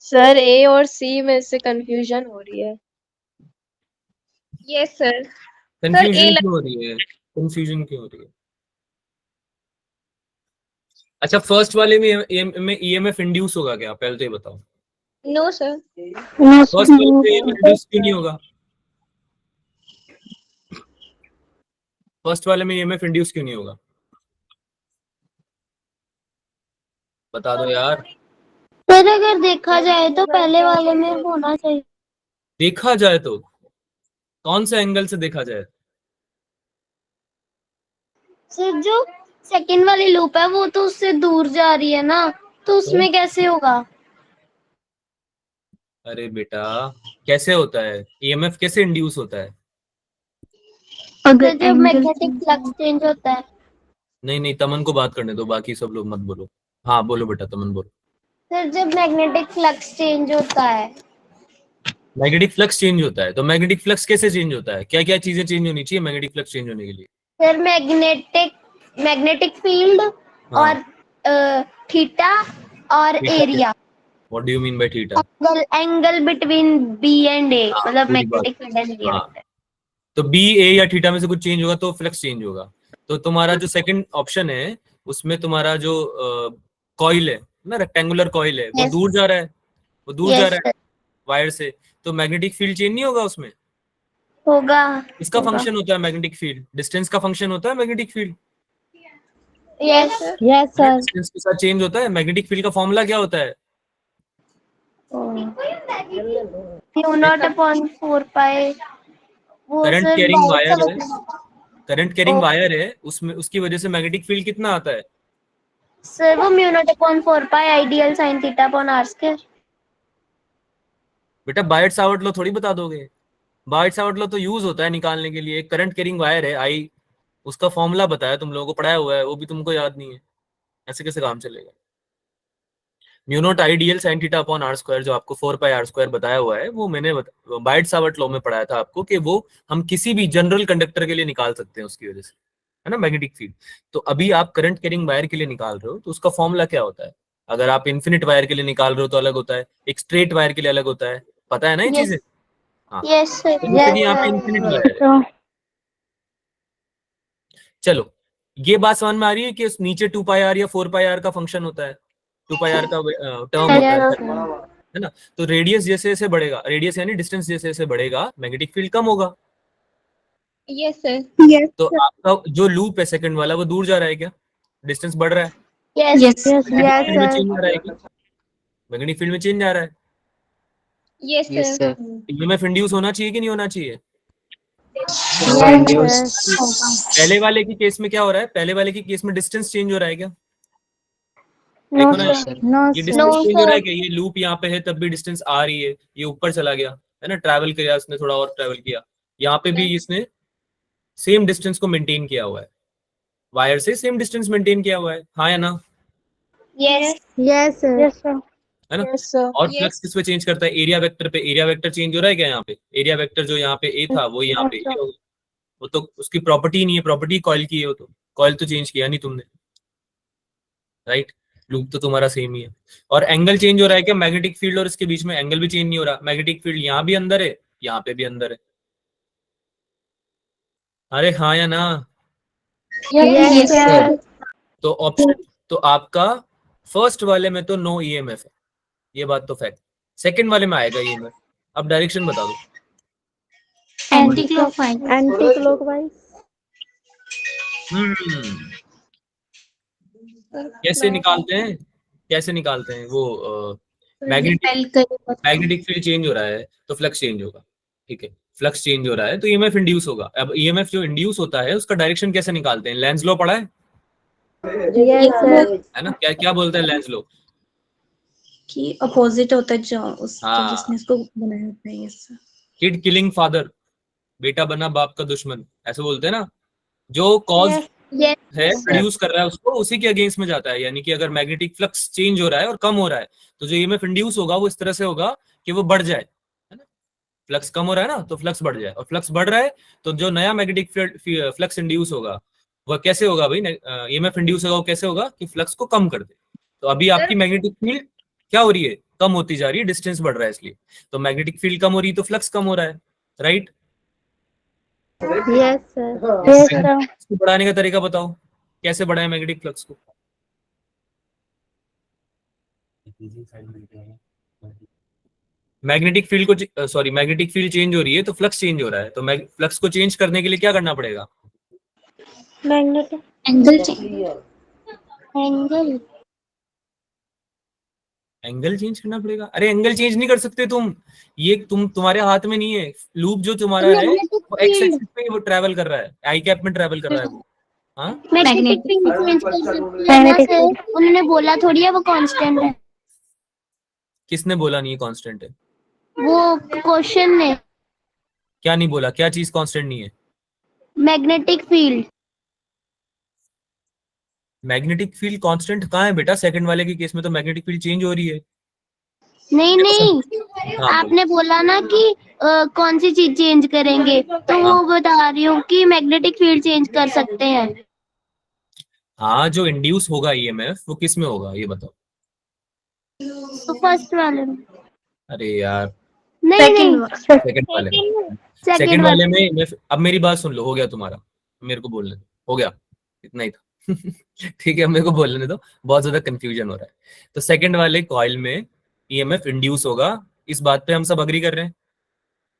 सर ए और सी में से कंफ्यूजन हो रही है। Yes sir. कंफ्यूजन क्यों हो रही है? कंफ्यूजन क्यों हो रही है? अच्छा, फर्स्ट वाले में ईएमएफ इंड्यूस होगा क्या, पहले तो ये बताओ। No sir. फर्स्ट वाले में ईएमएफ इंड्यूस क्यों नहीं होगा? फर्स्ट वाले में ईएमएफ इंड्यूस क्यों नहीं होगा, बता दो यार। सर अगर देखा जाए तो पहले वाले में होना चाहिए। देखा जाए तो कौन से एंगल से देखा जाए? सर जो सेकंड वाली लूप है वो तो उससे दूर जा रही है ना, तो उसमें कैसे होगा? अरे बेटा, कैसे होता है ईएमएफ, कैसे इंड्यूस होता है? सर जब मैग्नेटिक फ्लक्स चेंज होता है। नहीं नहीं, तमन को बात करने दो, बाकी सब लोग मत बोलो। हाँ बोलो बेटा, तमन बोलो। सर जब मैग्नेटिक फ्लक्स चेंज होता है। मैग्नेटिक फ्लक्स चेंज होता है, तो मैग्नेटिक फ्लक्स कैसे चेंज होता है? क्या क्या चीजें चेंज होनी चाहिए मैग्नेटिक फ्लक्स चेंज होने के लिए? सर मैग्नेटिक फील्ड और थीटा और area. What do you mean by theta? Angle between B and A, मतलब पूरी बात। Magnetic field and area. हाँ, तो बी, ए या थीटा में से कुछ चेंज होगा तो फ्लक्स चेंज होगा। तो तुम्हारा जो सेकंड ऑप्शन है उसमें तुम्हारा जो कॉइल है ना, रेक्टेंगुलर कॉइल है, वो Yes. दूर जा रहा है, वो दूर जा यस रहा है वायर से, तो मैग्नेटिक फील्ड चेंज नहीं होगा उसमें। होगा। इसका फंक्शन होता है मैग्नेटिक फील्ड, डिस्टेंस का फंक्शन होता है magnetic field. Yes yes sir. Distance के साथ चेंज होता है। मैग्नेटिक फील्ड का फॉर्मूला क्या होता है? म्यू नॉट अपॉन 4 पाई। वो करंट सर कैरिंग वायर है, सर करंट कैरिंग वायर है, उसमें उसकी वजह से मैग्नेटिक फील्ड कितना आता है? वो mu naught upon 4 pi I dl sine theta upon R square. बेटा बायट सावर्ट लॉ थोड़ी बता दोगे। बायट सावर्ट लॉ तो यूज होता है निकालने के लिए। करंट कैरिंग वायर है आई, उसका फॉर्मूला बताया, तुम लोगों को पढ़ाया हुआ है, वो भी तुमको याद नहीं है। ऐसे कैसे काम चलेगा? Mu naught I dl sine theta upon R square, जो आपको 4 पाई आर स्क्वायर बताया हुआ है, वो मैंने बायट सावर्ट लॉ में पढ़ाया था आपको, कि वो हम किसी भी जनरल कंडक्टर के लिए निकाल सकते हैं उसकी वजह से, है ना, मैग्नेटिक फील्ड। तो अभी आप करंट कैरिंग वायर के लिए निकाल रहे हो, तो उसका फॉर्मूला क्या होता है? अगर आप इन्फिनिट वायर के लिए निकाल रहे हो तो अलग होता है, एक स्ट्रेट वायर के लिए अलग होता है, पता है ना ये चीजें? हाँ, यस सर। तो जैसे कि यहाँ पे इन्फिनिट वायर है। चलो, ये बात समझ में आ रही है कि नीचे 2 पाई आर या 4 पाई आर का फंक्शन होता है, 2 पाई आर का टर्म होता है ना। तो रेडियस जैसे जैसे बढ़ेगा, रेडियस यानी डिस्टेंस जैसे जैसे बढ़ेगा, मैग्नेटिक फील्ड कम होगा। Yes sir. यस तो आपका जो लूप है सेकंड वाला, वो दूर जा रहा है क्या? डिस्टेंस बढ़ रहा है, यस मैग्नेटिक फील्ड में चेंज आ रहा है क्या? मैग्नेटिक फील्ड में चेंज आ रहा है। Yes yes sir. Sir. EMF induce होना चाहिए कि नहीं होना चाहिए? इंड्यूस। पहले वाले की केस में क्या हो रहा है? पहले वाले की केस में डिस्टेंस चेंज हो रहा है क्या? देखो ना, सर। ये डिस्टेंस चेंज हो रहा है क्या? ये लूप यहाँ पे है तब भी डिस्टेंस आ रही है, ये ऊपर चला गया है ना, ट्रैवल किया उसने, थोड़ा और ट्रैवल किया, यहाँ पे भी इसने सेम डिस्टेंस को मेंटेन किया हुआ है, वायर से सेम डिस्टेंस मेंटेन किया हुआ है, हाँ या ना? Yes yes sir. है ना। Yes sir. और फ्लक्स किस पे चेंज करता है? एरिया वेक्टर पे। एरिया वेक्टर चेंज हो रहा है क्या यहाँ पे? एरिया वेक्टर जो यहाँ पे ए था वो यहाँ पे ए होगा। वो तो उसकी प्रॉपर्टी नहीं है, प्रॉपर्टी कॉइल की है, वो तो कॉइल तो चेंज किया नहीं तुमने, राइट। लूप तो तुम्हारा सेम ही है। और एंगल चेंज हो रहा है क्या? मैग्नेटिक फील्ड और इसके बीच में एंगल भी चेंज नहीं हो रहा। मैग्नेटिक फील्ड यहाँ भी अंदर है, यहाँ पे भी अंदर है। अरे हाँ या ना? Yes sir. तो ऑप्शन, तो आपका फर्स्ट वाले में तो नो ईएमएफ है, ये बात तो फैक्ट। सेकंड वाले में आएगा ईएमएफ। अब डायरेक्शन बता दो। Anti clockwise. कैसे निकालते हैं? कैसे निकालते हैं वो? मैग्नेटिक फील्ड चेंज हो रहा है तो फ्लक्स चेंज होगा, ठीक है। फ्लक्स चेंज हो रहा है तो ईएमएफ इंड्यूस होगा। अब ईएमएफ जो इंड्यूस होता है उसका डायरेक्शन कैसे निकालते हैं? लेंज लॉ पढ़ा है? Yes sir. है ना। क्या क्या बोलता है लेंज लॉ? कि अपोजिट होता है जो हाँ। जिसने इसको बनाया होता है। Yes sir. Kid killing father, बेटा बना बाप का दुश्मन, ऐसे बोलते हैं ना। जो कॉज है प्रोड्यूस कर रहा है उसको, उसी के अगेंस्ट में जाता है। यानी कि अगर मैग्नेटिक फ्लक्स चेंज हो रहा है और कम हो रहा है तो जो ईएमएफ इंड्यूस होगा वो इस तरह से होगा कि वो बढ़ जाए, है ना। फ्लक्स कम हो रहा है ना तो फ्लक्स बढ़ जाए, और फ्लक्स बढ़ रहा है तो जो नया मैग्नेटिक फ्लक्स इंड्यूस होगा वह कैसे होगा भाई, ईएमएफ इंड्यूस होगा वो कैसे होगा कि फ्लक्स को कम कर दे। तो अभी आपकी मैग्नेटिक फील्ड क्या हो रही है, कम होती जा रही है, डिस्टेंस बढ़ रहा है इसलिए, तो मैग्नेटिक फील्ड कम हो रही है तो फ्लक्स कम हो रहा है, राइट। Yes sir. इसको बढ़ाने का तरीका बताओ, कैसे बढ़ाएं मैग्नेटिक फ्लक्स को। मैग्नेटिक फील्ड को मैग्नेटिक फील्ड चेंज हो रही है तो फ्लक्स चेंज हो रहा है, तो फ्लक्स को चेंज करने के लिए क्या करना पड़ेगा, magnetic angle change. Angle angle change करना पड़ेगा। अरे एंगल चेंज नहीं कर सकते तुम, ये तुम्हारे हाथ में नहीं है। लूप जो तुम्हारा है वो एक्स एक्सिस पे वो ट्रैवल कर रहा है, आई कैप में ट्रैवल कर रहा है वो। हाँ मैग्नेटिक फील्ड चेंज कर सकते हैं ना सर, उन्होंने बोला थोड़ी है वो कांस्टेंट है, किसने बोला नहीं है कांस्टेंट है, वो क्वेश्चन ने। क्या नहीं बोला, क्या चीज कांस्टेंट नहीं है। Magnetic field magnetic field constant कहाँ है बेटा, सेकंड वाले के केस में तो मैग्नेटिक फील्ड चेंज हो रही है। नहीं हाँ, आपने बोला ना कि कौन सी चीज चेंज करेंगे, तो वो बता रही हूँ कि मैग्नेटिक फील्ड चेंज कर सकते हैं। हाँ जो इंड्यूस होगा ईएमएफ वो किस में होगा ये बताओ। तो फर्स्ट वाले में, अरे यार नहीं सेकंड वाले में, सेकंड सेकंड वाले में अब मेरी बात सुन लो, हो गया तुम्हारा, मेरे को बोलने दो, हो गया इतना ही था। ठीक है मेरे को बोलने दो, बहुत ज्यादा कंफ्यूजन हो रहा है। तो सेकंड वाले कॉइल में ईएमएफ इंड्यूस होगा, इस बात पे हम सब अग्री कर रहे हैं,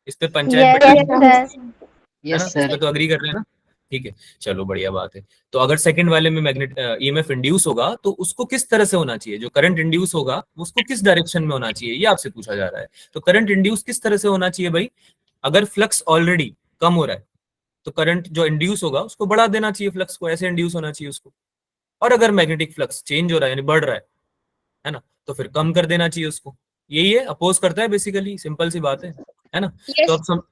इस पे पंचायत बैठी है यस ना, इस सर। पे तो अग्री कर रहे हैं ना, ठीक है चलो बढ़िया बात है। तो अगर सेकंड वाले में मैग्नेट ईएमएफ इंड्यूस होगा तो उसको किस तरह से होना चाहिए, जो करंट इंड्यूस होगा उसको किस डायरेक्शन में होना चाहिए ये आपसे पूछा जा रहा है। तो करंट इंड्यूस किस तरह से होना चाहिए भाई, अगर फ्लक्स ऑलरेडी कम हो रहा है तो करंट जो इंड्यूस होगा उसको बढ़ा देना चाहिए, फ्लक्स को ऐसे इंड्यूस होना चाहिए उसको। और अगर मैग्नेटिक फ्लक्स चेंज हो रहा है यानी बढ़ रहा है ना, तो फिर कम कर देना चाहिए उसको। यही है, अपोज करता है बेसिकली, सिंपल सी बात है ना। तो अब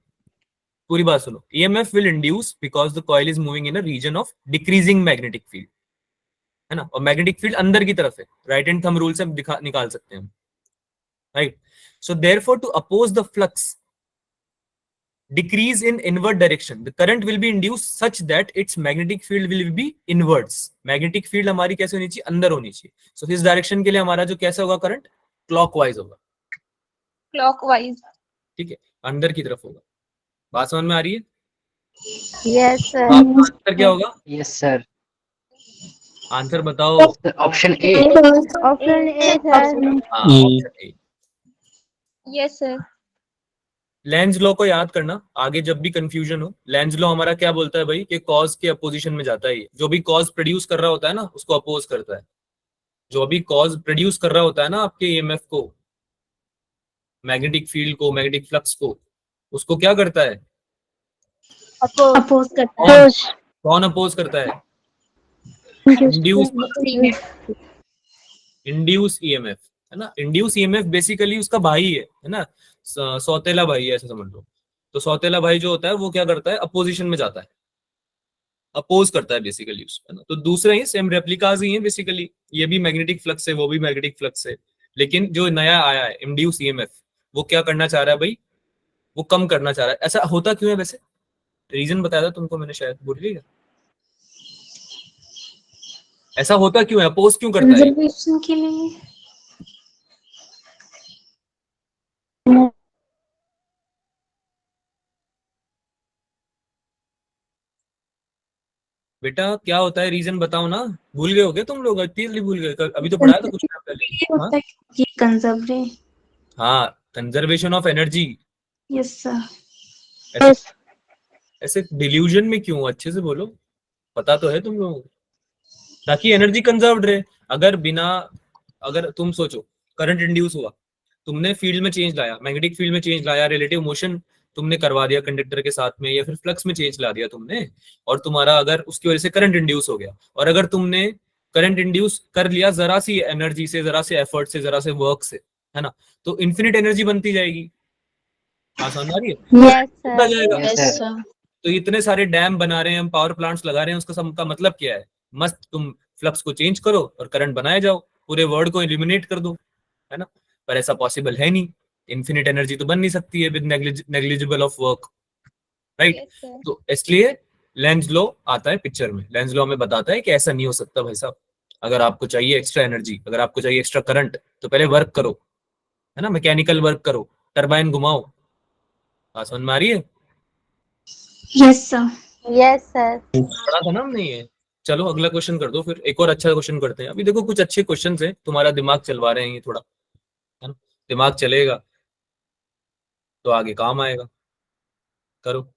पूरी बात सुनो, EMF will induce because the coil is moving in a region of decreasing magnetic field, है ना, और मैग्नेटिक फील्ड अंदर की तरफ है, राइट हैंड थंब रूल से निकाल सकते हैं हम, right. So therefore to oppose the flux decrease in inward direction, the current will be induced such that its magnetic field will be inwards. magnetic field हमारी कैसे होनी चाहिए, अंदर होनी चाहिए। so इस डायरेक्शन के लिए हमारा जो कैसा होगा करंट, क्लॉकवाइज होगा, क्लॉकवाइज। ठीक है, अंदर की तरफ होगा। बात समझ में आ रही है। Yes sir. आपका आंसर क्या होगा, यस सर। आंसर बताओ। Option A. Option A sir. हाँ option A. Yes sir. Lenz law को याद करना, आगे जब भी कंफ्यूजन हो, लेंज लॉ हमारा क्या बोलता है भाई कि कॉज के अपोजिशन में जाता है, जो भी कॉज प्रोड्यूस कर रहा होता है ना उसको अपोज करता है। जो भी कॉज प्रोड्यूस कर रहा होता है ना आपके ईएमएफ को, मैग्नेटिक फील्ड को, मैग्नेटिक फ्लक्स को, उसको क्या करता है, अपोज करता है। कौन अपोज करता है, इंड्यूस ईएमएफ, है ना। इंड्यूस ईएमएफ बेसिकली उसका भाई है ना, सौतेला भाई है ऐसा समझ लो। तो सौतेला भाई जो होता है वो क्या करता है, अपोजिशन में जाता है, अपोज करता है बेसिकली उसको, है ना। तो दूसरे ही सेम रेप्लिकाज ही हैं बेसिकली, ये भी मैग्नेटिक फ्लक्स है वो भी मैग्नेटिक फ्लक्स है, लेकिन जो नया आया है इंड्यूस ईएमएफ वो क्या करना चाह रहा है भाई, वो कम करना चाह रहा है। ऐसा होता क्यों है वैसे, रीजन बताया था तुमको मैंने, शायद भूल गई क्या? ऐसा होता क्यों है, अपोज क्यों करता है? कंजर्वेशन के लिए। बेटा क्या होता है, रीजन बताओ ना, भूल गए हो गए तुम लोग, इतनी भूल गए, अभी तो पढ़ाया था कुछ टाइम पहले। होता है कि कंजर्वे। हाँ conservation of energy. Yes sir. ऐसे डिल्यूजन में क्यों, अच्छे से बोलो, पता तो है तुम लोगों को, ताकि एनर्जी कंजर्व्ड रहे। अगर तुम सोचो करंट इंड्यूस हुआ, तुमने फील्ड में चेंज लाया, मैग्नेटिक फील्ड में चेंज लाया, रिलेटिव मोशन तुमने करवा दिया कंडक्टर के साथ में, या फिर फ्लक्स में चेंज ला दिया तुमने, और तुम्हारा अगर उसकी वजह से करंट इंड्यूस हो गया, और अगर तुमने करंट इंड्यूस कर लिया जरा सी एनर्जी से, जरा से एफर्ट से, जरा से वर्क से, है ना, तो इन्फिनिट एनर्जी बनती जाएगी। आसान आ रही है, जाएगा। तो इतने सारे डैम बना रहे हैं हम, पावर प्लांट्स लगा रहे हैं, उसका सबका मतलब क्या है, मस्त तुम फ्लक्स को चेंज करो और करंट बनाए जाओ, पूरे वर्ल्ड को इल्यूमिनेट कर दो, है ना। पर ऐसा पॉसिबल है नहीं, इन्फिनिट एनर्जी तो बन नहीं सकती है with negligible of work, right. Yes, sir. तो इसलिए लेंज लॉ आता है पिक्चर में। लेंज लॉ में बताता है कि ऐसा नहीं हो सकता भाई साहब, अगर आपको चाहिए एक्स्ट्रा एनर्जी, अगर आपको चाहिए एक्स्ट्रा करंट, तो पहले वर्क करो, है ना, मैकेनिकल वर्क करो, टरबाइन घुमाओ। बात समझ में आ रही है? Yes sir. Yes sir. पढ़ा था ना हमने ये। चलो अगला क्वेश्चन कर दो फिर, एक और अच्छा क्वेश्चन करते हैं। अभी देखो कुछ अच्छे क्वेश्चन है, तुम्हारा दिमाग चलवा रहे हैं ये थोड़ा, है ना, दिमाग चलेगा तो आगे काम आएगा। करो।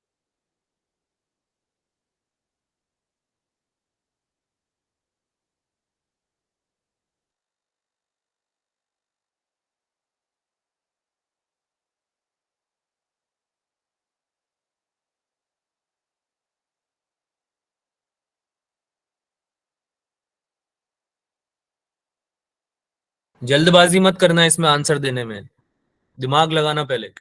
जल्दबाजी मत करना इसमें आंसर देने में, दिमाग लगाना पहले।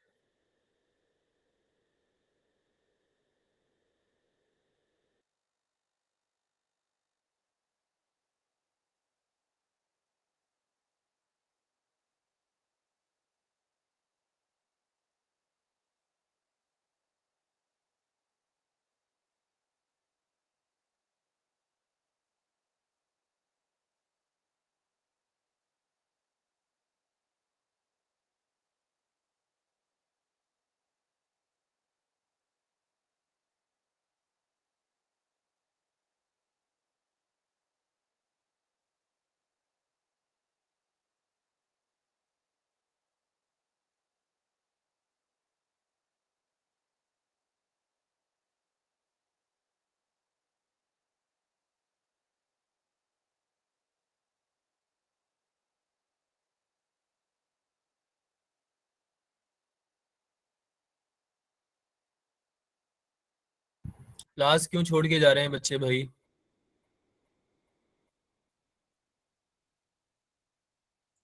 क्लास क्यों छोड़ के जा रहे हैं बच्चे भाई?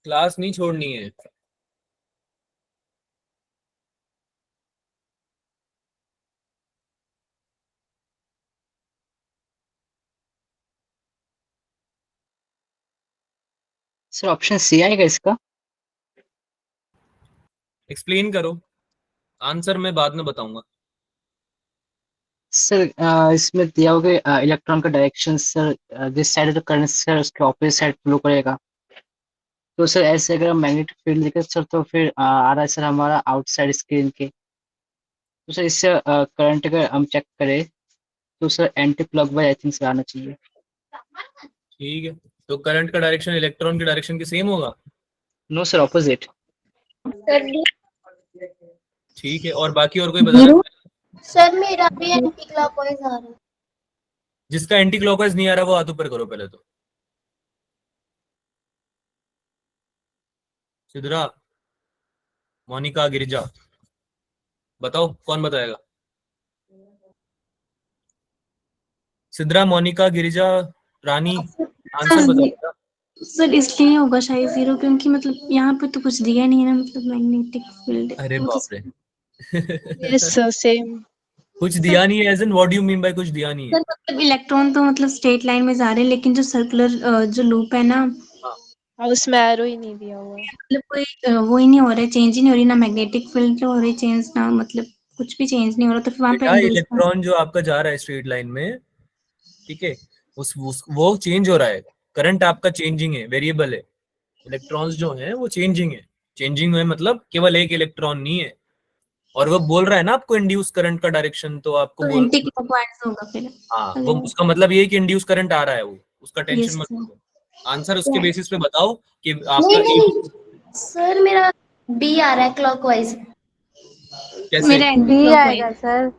क्लास नहीं छोड़नी है। सर ऑप्शन सी आएगा इसका? एक्सप्लेन करो, आंसर मैं बाद में बताऊंगा। सर इसमें दिया होगा इलेक्ट्रॉन का डायरेक्शन सर, जिस साइड ऑफ करंट सर उसके ऑपोजिट साइड फ्लो करेगा। तो सर ऐसे अगर हम मैग्नेटिक फील्ड लिखे सर, तो फिर आ रहा है सर हमारा आउटसाइड स्क्रीन के। तो सर इससे करंट अगर हम चेक करें तो sir anti clockwise I think sir आना चाहिए। ठीक है, तो करंट का डायरेक्शन इलेक्ट्रॉन के डायरेक्शन के सेम होगा? No sir, opposite. Sir D. ठीक है, और बाकी और कोई बता सकता है? सर मेरा भी एंटी क्लॉकवाइज आ रहा है। जिसका एंटी क्लॉकवाइज नहीं आ रहा वो हाथ ऊपर करो पहले तो। सिद्रा, मोनिका, गिरिजा, बताओ कौन बताएगा? सिद्रा, मोनिका, गिरिजा, रानी, आंसर बताओ बेटा। सर इसलिए होगा शायद जीरो, क्योंकि मतलब यहाँ पे तो कुछ दिया नहीं है ना, मतलब मैग्नेटिक फील्ड अरे बाप रे। Yes sir same. कुछ दिया नहीं है, as in what do you mean by कुछ दिया नहीं है? सर मतलब इलेक्ट्रॉन तो मतलब स्ट्रेट लाइन में जा रहे हैं, लेकिन जो सर्कुलर जो लूप है ना, हाँ उसमें एरो ही नहीं दिया हुआ है। मतलब कोई वो ही नहीं हो रहा है, चेंज ही नहीं हो रही, ना मैग्नेटिक फील्ड हो रही चेंज, ना मतलब कुछ भी चेंज नहीं हो रहा, तो फिर वहां पे बेटा इंड्यूस। इलेक्ट्रॉन जो आपका जा रहा है स्ट्रेट लाइन में, ठीक है, वो चेंज हो रहा है। करंट आपका चेंजिंग है, वेरिएबल है। इलेक्ट्रॉन्स जो हैं वो चेंजिंग है। चेंजिंग है मतलब केवल एक इलेक्ट्रॉन नहीं है। और वो बोल रहा है ना आपको इंड्यूस करंट का डायरेक्शन, तो आपको तो बोल, एंटी क्लॉकवाइज होगा फिर हाँ वो अगर। उसका मतलब ये है कि इंड्यूस करंट आ रहा है, वो उसका टेंशन यस मत सर। लो। आंसर उसके बेसिस पे बताओ कि नहीं आपका नहीं सर मेरा बी आ रहा है क्लॉकवाइज। कैसे? मेरा एंटी बी क्लॉकवाइज। आएगा सर।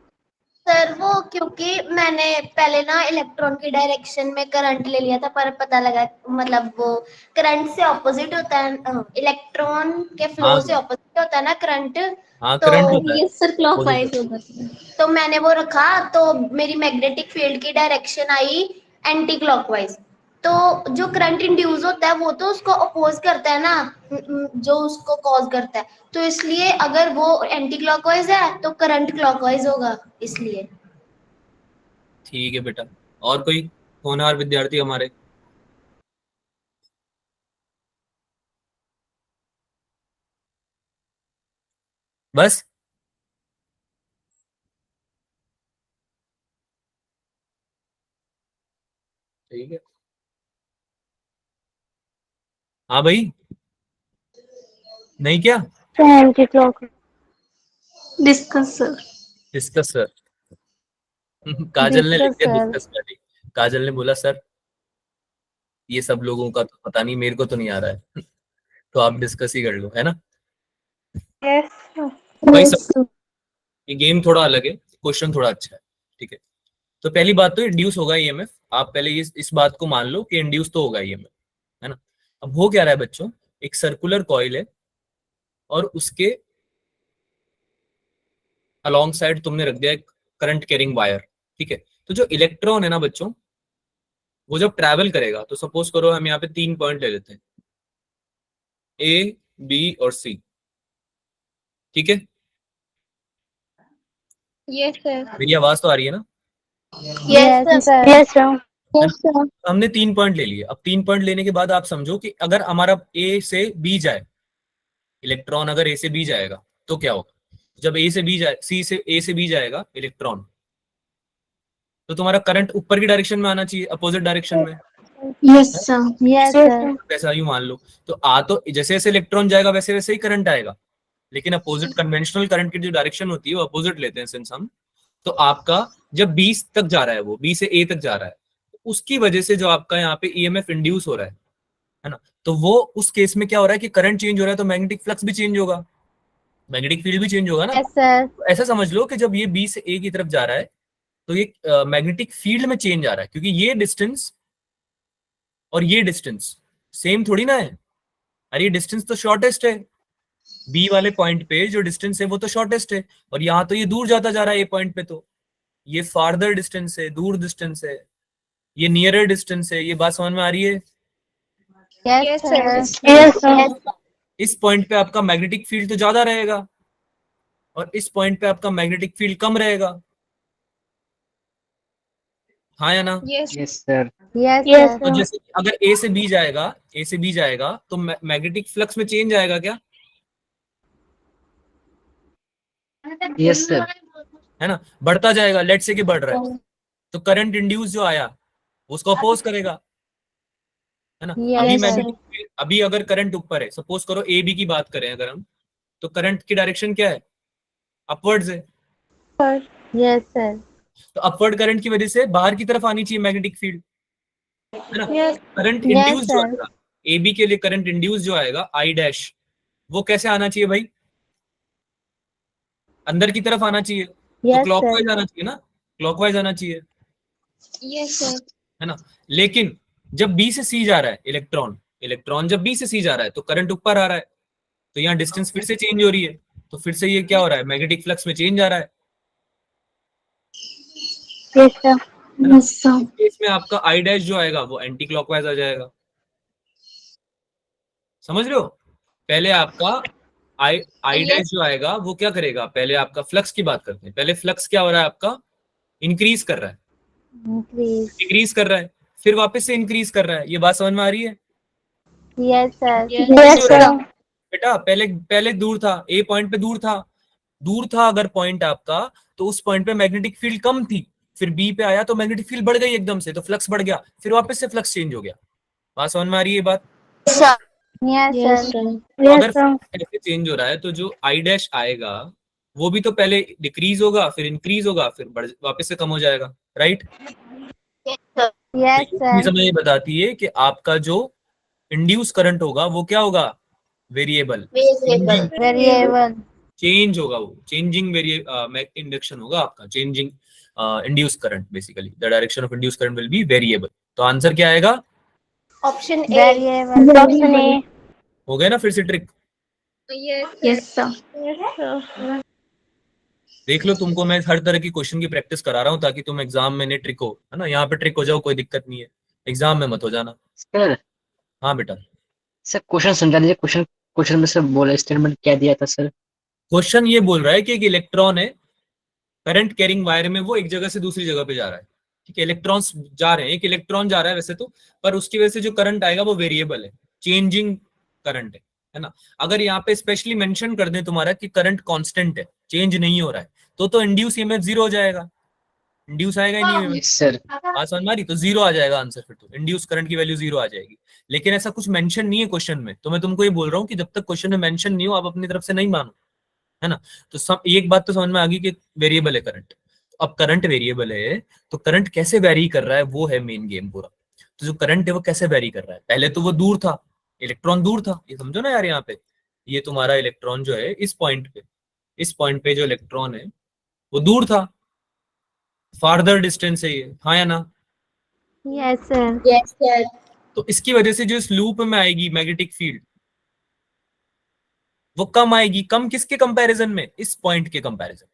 सर वो क्योंकि मैंने पहले ना इलेक्ट्रॉन की डायरेक्शन में करंट ले लिया था, पर पता लगा मतलब वो करंट से ऑपोजिट होता है, इलेक्ट्रॉन के फ्लो हाँ से ऑपोजिट होता है ना करंट। हाँ, तो करंट होता है यस सर, opposite क्लॉकवाइज होता होगा। तो मैंने वो रखा, तो मेरी मैग्नेटिक फील्ड की डायरेक्शन आई एंटी क्लॉकवाइज। तो जो करंट इंड्यूस होता है वो तो उसको अपोज करता है ना, जो उसको कॉज करता है। तो इसलिए अगर वो एंटी क्लॉकवाइज है तो करंट क्लॉकवाइज होगा, इसलिए। है। ठीक है बेटा, और कोई होनहार विद्यार्थी हमारे? बस ठीक है। हाँ भाई, नहीं क्या anti clock discuss sir. Discuss sir. Kajal ने लिख डिस्कस दिया सर डिस्कस कर। काजल ने बोला सर ये सब लोगों का तो पता नहीं, मेरे को तो नहीं आ रहा है। तो आप डिस्कस ही कर लो, है ना यस भाई। सब ये गेम थोड़ा अलग है, क्वेश्चन थोड़ा अच्छा है, ठीक है। तो पहली बात तो इंड्यूस होगा ईएमएफ, आप पहले इस बात को मान लो कि इंड्यूस तो होगा ईएमएफ, है ना। अब हो क्या रहा है बच्चों, एक सर्कुलर कॉइल है और उसके अलोंग साइड तुमने रख दिया एक करंट कैरिंग वायर, ठीक है। तो जो इलेक्ट्रॉन है ना बच्चों, वो जब ट्रैवल करेगा, तो सपोज करो हम यहाँ पे 3 पॉइंट ले लेते हैं, ए बी और सी, ठीक है। Yes sir. मेरी आवाज तो आ रही है ना। यस सर यस सर हमने 3 पॉइंट ले लिए। अब 3 पॉइंट लेने के बाद आप समझो कि अगर हमारा ए से बी जाए, इलेक्ट्रॉन अगर ए से बी जाएगा तो क्या होगा। जब ए से बी जाए, सी से ए से बी जाएगा इलेक्ट्रॉन, तो तुम्हारा करंट ऊपर की डायरेक्शन में आना चाहिए, अपोजिट डायरेक्शन में। Yes sir. यस सर ऐसा यूं मान लो। तो आ तो जैसे जैसे इलेक्ट्रॉन जाएगा वैसे वैसे ही करंट आएगा, लेकिन अपोजिट कन्वेंशनल करंट की जो डायरेक्शन होती है वो अपोजिट लेते हैं सिंस हम। तो आपका जब 20 तक जा रहा है, वो बी से ए तक जा रहा है, तो उसकी वजह से जो आपका यहाँ पे ईएमएफ इंड्यूस हो रहा है ना। तो वो उस केस में क्या हो रहा है कि करंट चेंज हो रहा है, तो मैग्नेटिक फ्लक्स भी चेंज होगा, मैग्नेटिक फील्ड भी चेंज होगा ना। यस सर तो ऐसा समझ लो कि जब ये बी से ए की तरफ जा रहा है, तो ये मैग्नेटिक फील्ड में चेंज आ रहा है, क्योंकि ये डिस्टेंस और ये डिस्टेंस सेम थोड़ी ना है। अरे ये डिस्टेंस तो शॉर्टेस्ट है, बी वाले पॉइंट पे जो डिस्टेंस है वो तो शॉर्टेस्ट है, और यहाँ तो ये दूर जाता जा रहा है ए पॉइंट पे, तो ये फार्दर डिस्टेंस है, दूर डिस्टेंस है, ये नियरर डिस्टेंस है। ये बात समझ में आ रही है। Yes Yes, sir sir. Yes sir इस पॉइंट पे आपका मैग्नेटिक फील्ड तो ज्यादा रहेगा और इस पॉइंट पे आपका मैग्नेटिक फील्ड कम रहेगा, हाँ या ना। Yes. Yes sir. यस तो जैसे अगर ए से बी जाएगा, ए से बी जाएगा तो मैग्नेटिक फ्लक्स में चेंज आएगा क्या, यस सर। है ना। बढ़ता जाएगा, लेट से कि बढ़ रहा है, तो करंट इंड्यूस जो आया उसको अपोज करेगा, है ना। अभी Yes, मैग्नेटिक, अभी अगर करंट ऊपर है, सपोज करो ए बी की बात करें अगर हम, तो करंट की डायरेक्शन क्या है, अपवर्ड्स है। यस सर तो अपवर्ड करंट की वजह से बाहर की तरफ आनी चाहिए मैग्नेटिक फील्ड, है ना। Yes. करंट Yes, इंड्यूस जो sir. आएगा ए बी के लिए, करंट इंड्यूस जो आएगा आई डैश, वो कैसे आना चाहिए भाई, अंदर की तरफ आना चाहिए, तो यस क्लॉकवाइज सर आना चाहिए ना, क्लॉकवाइज आना चाहिए, Yes, sir. है ना। लेकिन जब बी से सी जा रहा है इलेक्ट्रॉन, इलेक्ट्रॉन जब बी से सी जा रहा है तो करंट ऊपर आ रहा है, तो यहाँ डिस्टेंस फिर से चेंज हो रही है, तो फिर से ये क्या हो रहा है, मैग्नेटिक फ्लक्स में चेंज आ रहा है। Yes sir yes sir. इस केस में आपका आई डैश जो आएगा वो एंटी क्लॉकवाइज आ जाएगा, समझ रहे हो। पहले आपका आई डैश जो आएगा वो क्या करेगा, पहले आपका फ्लक्स की बात करते हैं। पहले फ्लक्स क्या हो रहा है आपका, इंक्रीज कर रहा है, प्लीज डिक्रीज कर रहा है, फिर वापस से इंक्रीज कर रहा है। ये बात समझ में आ रही है। Yes sir Yes. Yes sir बेटा पहले पहले दूर था, ए पॉइंट पे दूर था अगर पॉइंट आपका, तो उस पॉइंट पे मैग्नेटिक फील्ड कम थी, फिर बी पे आया तो मैग्नेटिक फील्ड बढ़ गई एकदम से, तो फ्लक्स बढ़ गया, फिर वापस से फ्लक्स चेंज हो गया। बात समझ में आ रही है ये बात। Yes Yes, sir sir. तो अगर यस सर ऐसे चेंज हो रहा है, तो जो आई डैश आएगा वो भी तो पहले डिक्रीज होगा, फिर इंक्रीज होगा, फिर वापस से कम हो जाएगा, राइट। यस चीज सर हमें ये बताती है कि आपका जो इंड्यूस करंट होगा वो क्या होगा, वेरिएबल, वेरिएबल चेंज होगा, वो चेंजिंग इंडक्शन होगा आपका, changing induce current. Basically the direction of induce current will be variable. तो आंसर क्या आएगा, option A. Variable option A हो गया ना फिर से trick. Yes, yes sir. Yes, sir. देख लो, तुमको मैं हर तरह की क्वेश्चन की प्रैक्टिस करा रहा हूँ ताकि तुम एग्जाम में नहीं ट्रिक हो, है ना। यहाँ पे ट्रिक हो जाओ कोई दिक्कत नहीं है, एग्जाम में मत हो जाना। सर हाँ बेटा, सर क्वेश्चन समझा दीजिए। क्वेश्चन क्वेश्चन में सर बोला स्टेटमेंट क्या दिया था सर। क्वेश्चन ये बोल रहा है कि एक इलेक्ट्रॉन है करंट कैरिंग वायर में, वो एक जगह से दूसरी जगह पे जा रहा है, ठीक है। इलेक्ट्रॉन्स जा रहे हैं, एक इलेक्ट्रॉन जा रहा है वैसे तो, पर उसकी वजह से जो करंट आएगा वो वेरिएबल है, चेंजिंग करंट है, है ना। अगर यहाँ पे स्पेशली मेंशन कर दें तुम्हारा कि करंट कांस्टेंट है, चेंज नहीं हो रहा है, तो इंड्यूस ईएमएफ जीरो हो जाएगा, इंड्यूस आएगा ही नहीं। Yes sir. बात समझ में आ रही? तो जीरो आ जाएगा आंसर, फिर तो इंड्यूस करंट की वैल्यू जीरो आ जाएगी। लेकिन ऐसा कुछ मेंशन नहीं है क्वेश्चन में, तो मैं तुमको ये बोल रहा हूँ कि जब तक क्वेश्चन में मेंशन नहीं हो आप अपनी तरफ से नहीं मानो, है ना। तो सब एक बात तो समझ में आ गई कि वेरिएबल है करंट। अब करंट वेरिएबल है तो करंट कैसे वेरी कर रहा है वो है मेन गेम पूरा। तो जो करंट है वो कैसे वेरी कर रहा है, पहले तो वो दूर था, इलेक्ट्रॉन दूर था, ये समझो ना यार। यहाँ पे ये तुम्हारा इलेक्ट्रॉन जो है इस पॉइंट पे जो इलेक्ट्रॉन है वो दूर था, फार्दर डिस्टेंस है ये, हाँ या ना। Yes, sir. Yes sir. तो इसकी वजह से जो इस लूप में आएगी मैग्नेटिक फील्ड वो कम आएगी। कम किसके कंपैरिजन में? इस पॉइंट के कंपैरिजन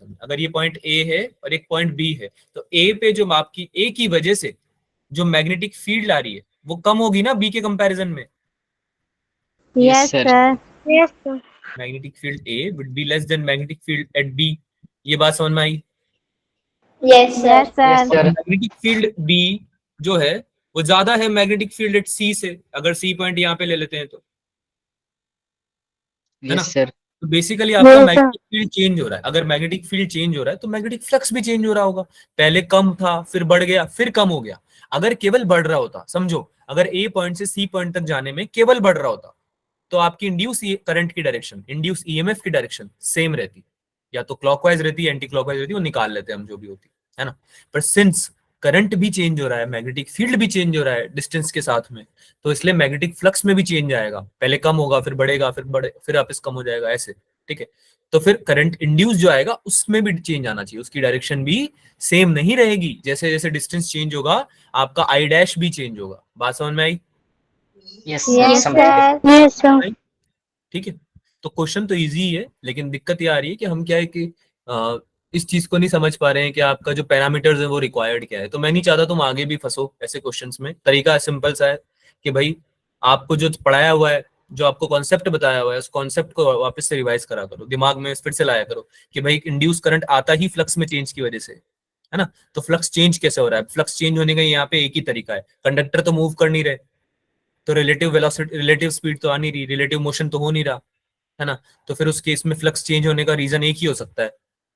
में। अगर ये पॉइंट ए है और एक पॉइंट बी है, तो ए पे जो आपकी ए की वजह से जो मैग्नेटिक फील्ड आ रही है वो कम होगी ना बी के कंपैरिजन में। Yes Yes, sir. sir. Yes, sir. Magnetic field A would be less than magnetic field at B. ये बात समझ में आई? Yes sir. Yes, yes sir. Sir. Magnetic field B जो है वो ज्यादा है मैग्नेटिक फील्ड एट सी से, अगर सी पॉइंट यहाँ पे ले लेते हैं तो, है ना। Yes sir. तो बेसिकली आपका मैग्नेटिक फील्ड चेंज हो रहा है। अगर मैग्नेटिक फील्ड चेंज हो रहा है तो मैग्नेटिक फ्लक्स भी चेंज हो रहा होगा। पहले कम था, फिर बढ़ गया, फिर कम हो गया। अगर केवल बढ़ रहा होता, समझो अगर ए पॉइंट से सी पॉइंट तक जाने में केवल बढ़ रहा होता, तो आपकी इंड्यूस करंट की डायरेक्शन, इंड्यूस ईएमएफ की डायरेक्शन सेम रहती, या तो क्लॉकवाइज रहती है, एंटी क्लॉकवाइज रहती है, वो निकाल लेते हैं हम जो भी होती है ना। पर सिंस करंट भी चेंज हो रहा है, मैग्नेटिक फील्ड भी चेंज हो रहा है डिस्टेंस के साथ में, तो इसलिए मैग्नेटिक फ्लक्स में भी चेंज आएगा। पहले कम होगा, फिर बढ़ेगा, फिर वापस कम हो जाएगा, ऐसे। ठीक है। तो फिर करंट इंड्यूस जो आएगा उसमें भी चेंज आना चाहिए, उसकी डायरेक्शन भी सेम नहीं रहेगी। जैसे जैसे डिस्टेंस चेंज होगा आपका आई डैश भी चेंज होगा। बात समझ में आई? यस सर, Yes, समझ गए। sir. Yes, sir. ठीक है। तो क्वेश्चन तो इजी ही है, लेकिन दिक्कत ये आ रही है कि हम क्या है कि इस चीज को नहीं समझ पा रहे हैं कि आपका जो पैरामीटर्स है वो रिक्वायर्ड क्या है। तो मैं नहीं चाहता तुम आगे भी फंसो ऐसे क्वेश्चंस में। तरीका सिंपल सा है कि भाई आपको जो पढ़ाया हुआ है, जो आपको कॉन्सेप्ट बताया हुआ है, उस कॉन्सेप्ट को वापस से रिवाइज करा करो, दिमाग में फिर से लाया करो कि भाई इंड्यूस करंट आता ही फ्लक्स में चेंज की वजह से, है ना। तो फ्लक्स चेंज कैसे हो रहा है? फ्लक्स चेंज होने का यहाँ पे एक ही तरीका है, कंडक्टर तो मूव कर नहीं रहे, तो रिलेटिव वेलोसिटी, रिलेटिव स्पीड तो आ नहीं रही, रिलेटिव मोशन तो हो नहीं रहा, है ना। तो फिर उस केस में फ्लक्स चेंज होने का रीजन एक ही हो सकता है,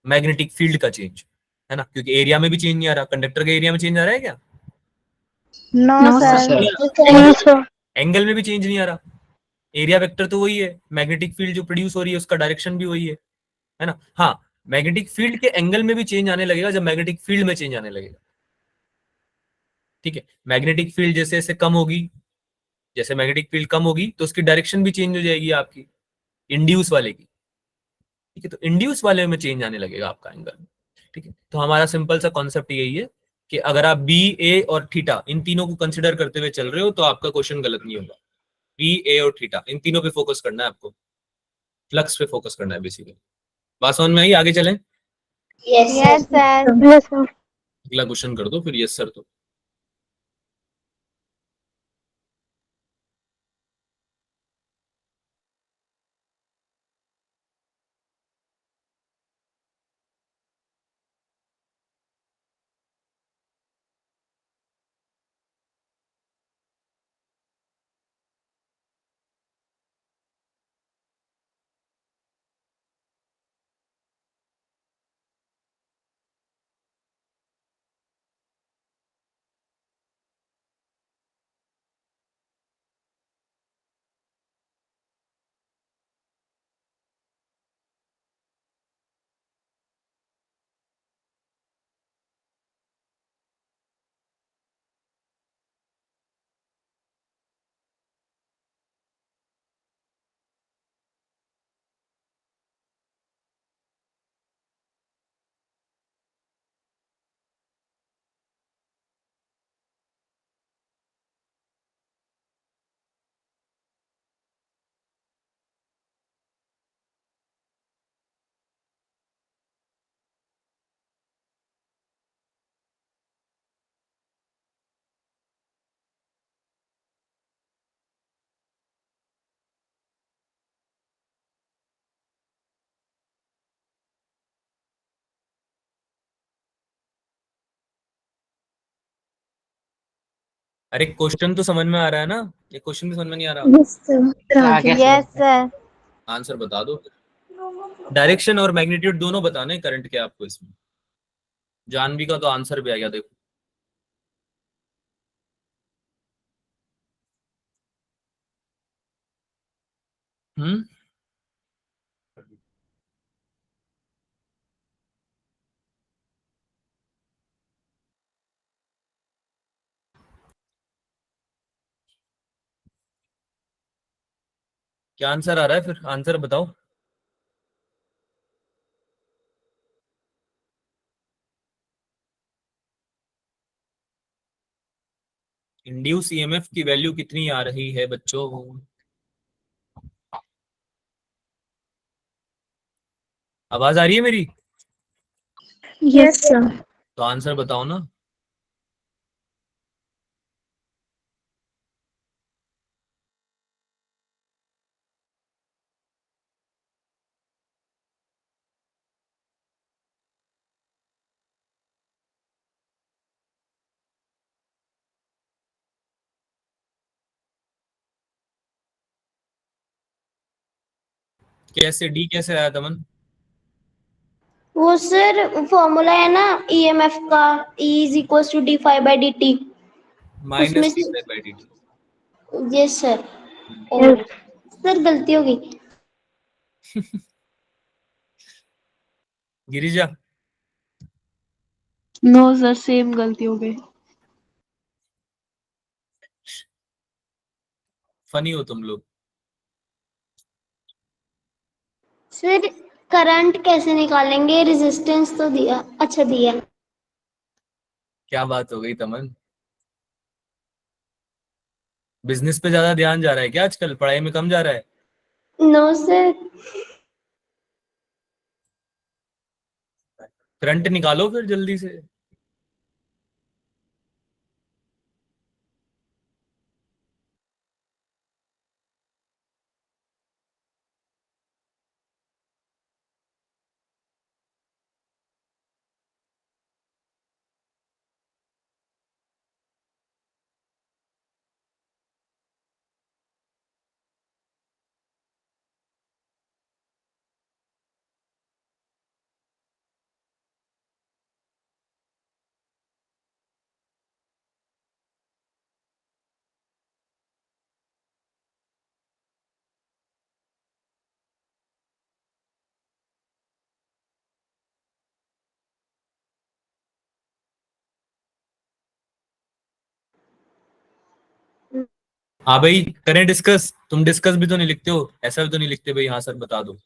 मैग्नेटिक फील्ड का चेंज, है ना। क्योंकि एरिया में भी चेंज नहीं आ रहा, कंडक्टर के एरिया में चेंज आ रहा है क्या? No, No, sir. sir. Sir. sir. Angle में भी चेंज नहीं आ रहा, एरिया वेक्टर तो वही है, मैग्नेटिक फील्ड जो प्रोड्यूस हो रही है उसका डायरेक्शन भी वही है ना। हाँ, मैग्नेटिक फील्ड के एंगल में भी चेंज आने लगेगा जब मैग्नेटिक फील्ड में चेंज आने लगेगा। ठीक है। मैग्नेटिक फील्ड जैसे जैसे कम होगी, जैसे मैग्नेटिक फील्ड कम होगी तो उसकी डायरेक्शन भी चेंज हो जाएगी आपकी, इंड्यूस वाले की। ठीक है। तो इंड्यूस वाले में चेंज आने लगेगा आपका एंगल। ठीक है। तो हमारा सिंपल सा कॉन्सेप्ट यही है कि अगर आप बी, ए और थीटा इन तीनों को कंसिडर करते हुए चल रहे हो तो आपका क्वेश्चन गलत नहीं होगा। बी, ए और थीटा इन तीनों पे फोकस करना है आपको, फ्लक्स पे फोकस करना है बेसिकली। बात समझ में आई? आगे चलें, yes Yes, sir. sir. Yes, sir. अगला क्वेश्चन कर दो फिर यस सर तो। अरे क्वेश्चन तो समझ में आ रहा है ना, ये क्वेश्चन भी समझ में नहीं आ रहा, यस सर आगे Yes, sir. आंसर बता दो। डायरेक्शन और मैग्नीट्यूड दोनों बताने करंट के आपको इसमें। जानवी का तो आंसर भी आ गया देखो। हम्म, क्या आंसर आ रहा है, फिर आंसर बताओ। इंड्यूस ईएमएफ की वैल्यू कितनी आ रही है बच्चों? आवाज आ रही है मेरी? यस सर तो आंसर बताओ ना। कैसे डी कैसे आया दमन? वो सर फॉर्मूला है ना ईएमएफ का, E is equal to D phi by D T, उसमें माइनस से। By D T. Yes sir. और सर गलती हो गई। गिरिजा नो सर, सेम गलती हो गई। फनी हो तुम लोग। सर करंट कैसे निकालेंगे, रेजिस्टेंस तो दिया, अच्छा दिया। क्या बात हो गई तमन? बिजनेस पे ज्यादा ध्यान जा रहा है क्या आजकल, पढ़ाई में कम जा रहा है? No sir. करंट निकालो फिर जल्दी से। हाँ भाई करें डिस्कस। तुम डिस्कस भी तो नहीं लिखते हो, ऐसा भी तो नहीं लिखते भाई हाँ सर बता दो।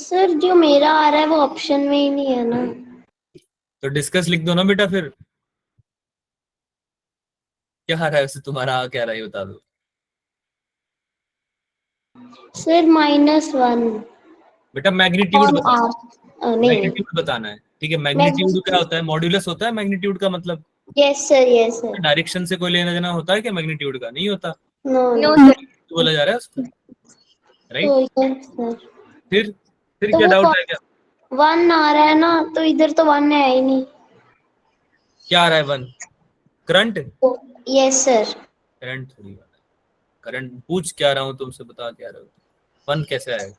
सर जो मेरा आ रहा है वो ऑप्शन में ही नहीं है ना। तो डिस्कस लिख दो ना बेटा फिर। क्या आ रहा है वैसे तुम्हारा, क्या रहा है बता दो। सर -1 बेटा मैग्नीट्यूड ऑन बताना, आर, नहीं मैग्नीट्यूड बताना है। ठीक है, मैग्नीट्यूड क्या मैग्नीट्यूड। होता है? मॉड्यूलस होता है मैग्नीट्यूड का मतलब। Yes sir, yes sir. Direction से कोई लेना देना होता है क्या मैग्नीट्यूड का? नहीं होता। नो नो तो बोला जा रहा है उसका, तो राइट? Yes sir. फिर तो क्या वो डाउट है क्या? 1 आ रहा है ना, तो इधर तो 1 है ही नहीं। क्या आ रहा है one? Current? Yes sir. Current थोड़ी वाला है। करंट पूछ क्या रहा हूँ तुमसे, बता क्या रहा हूँ। वन कैसे आएगा?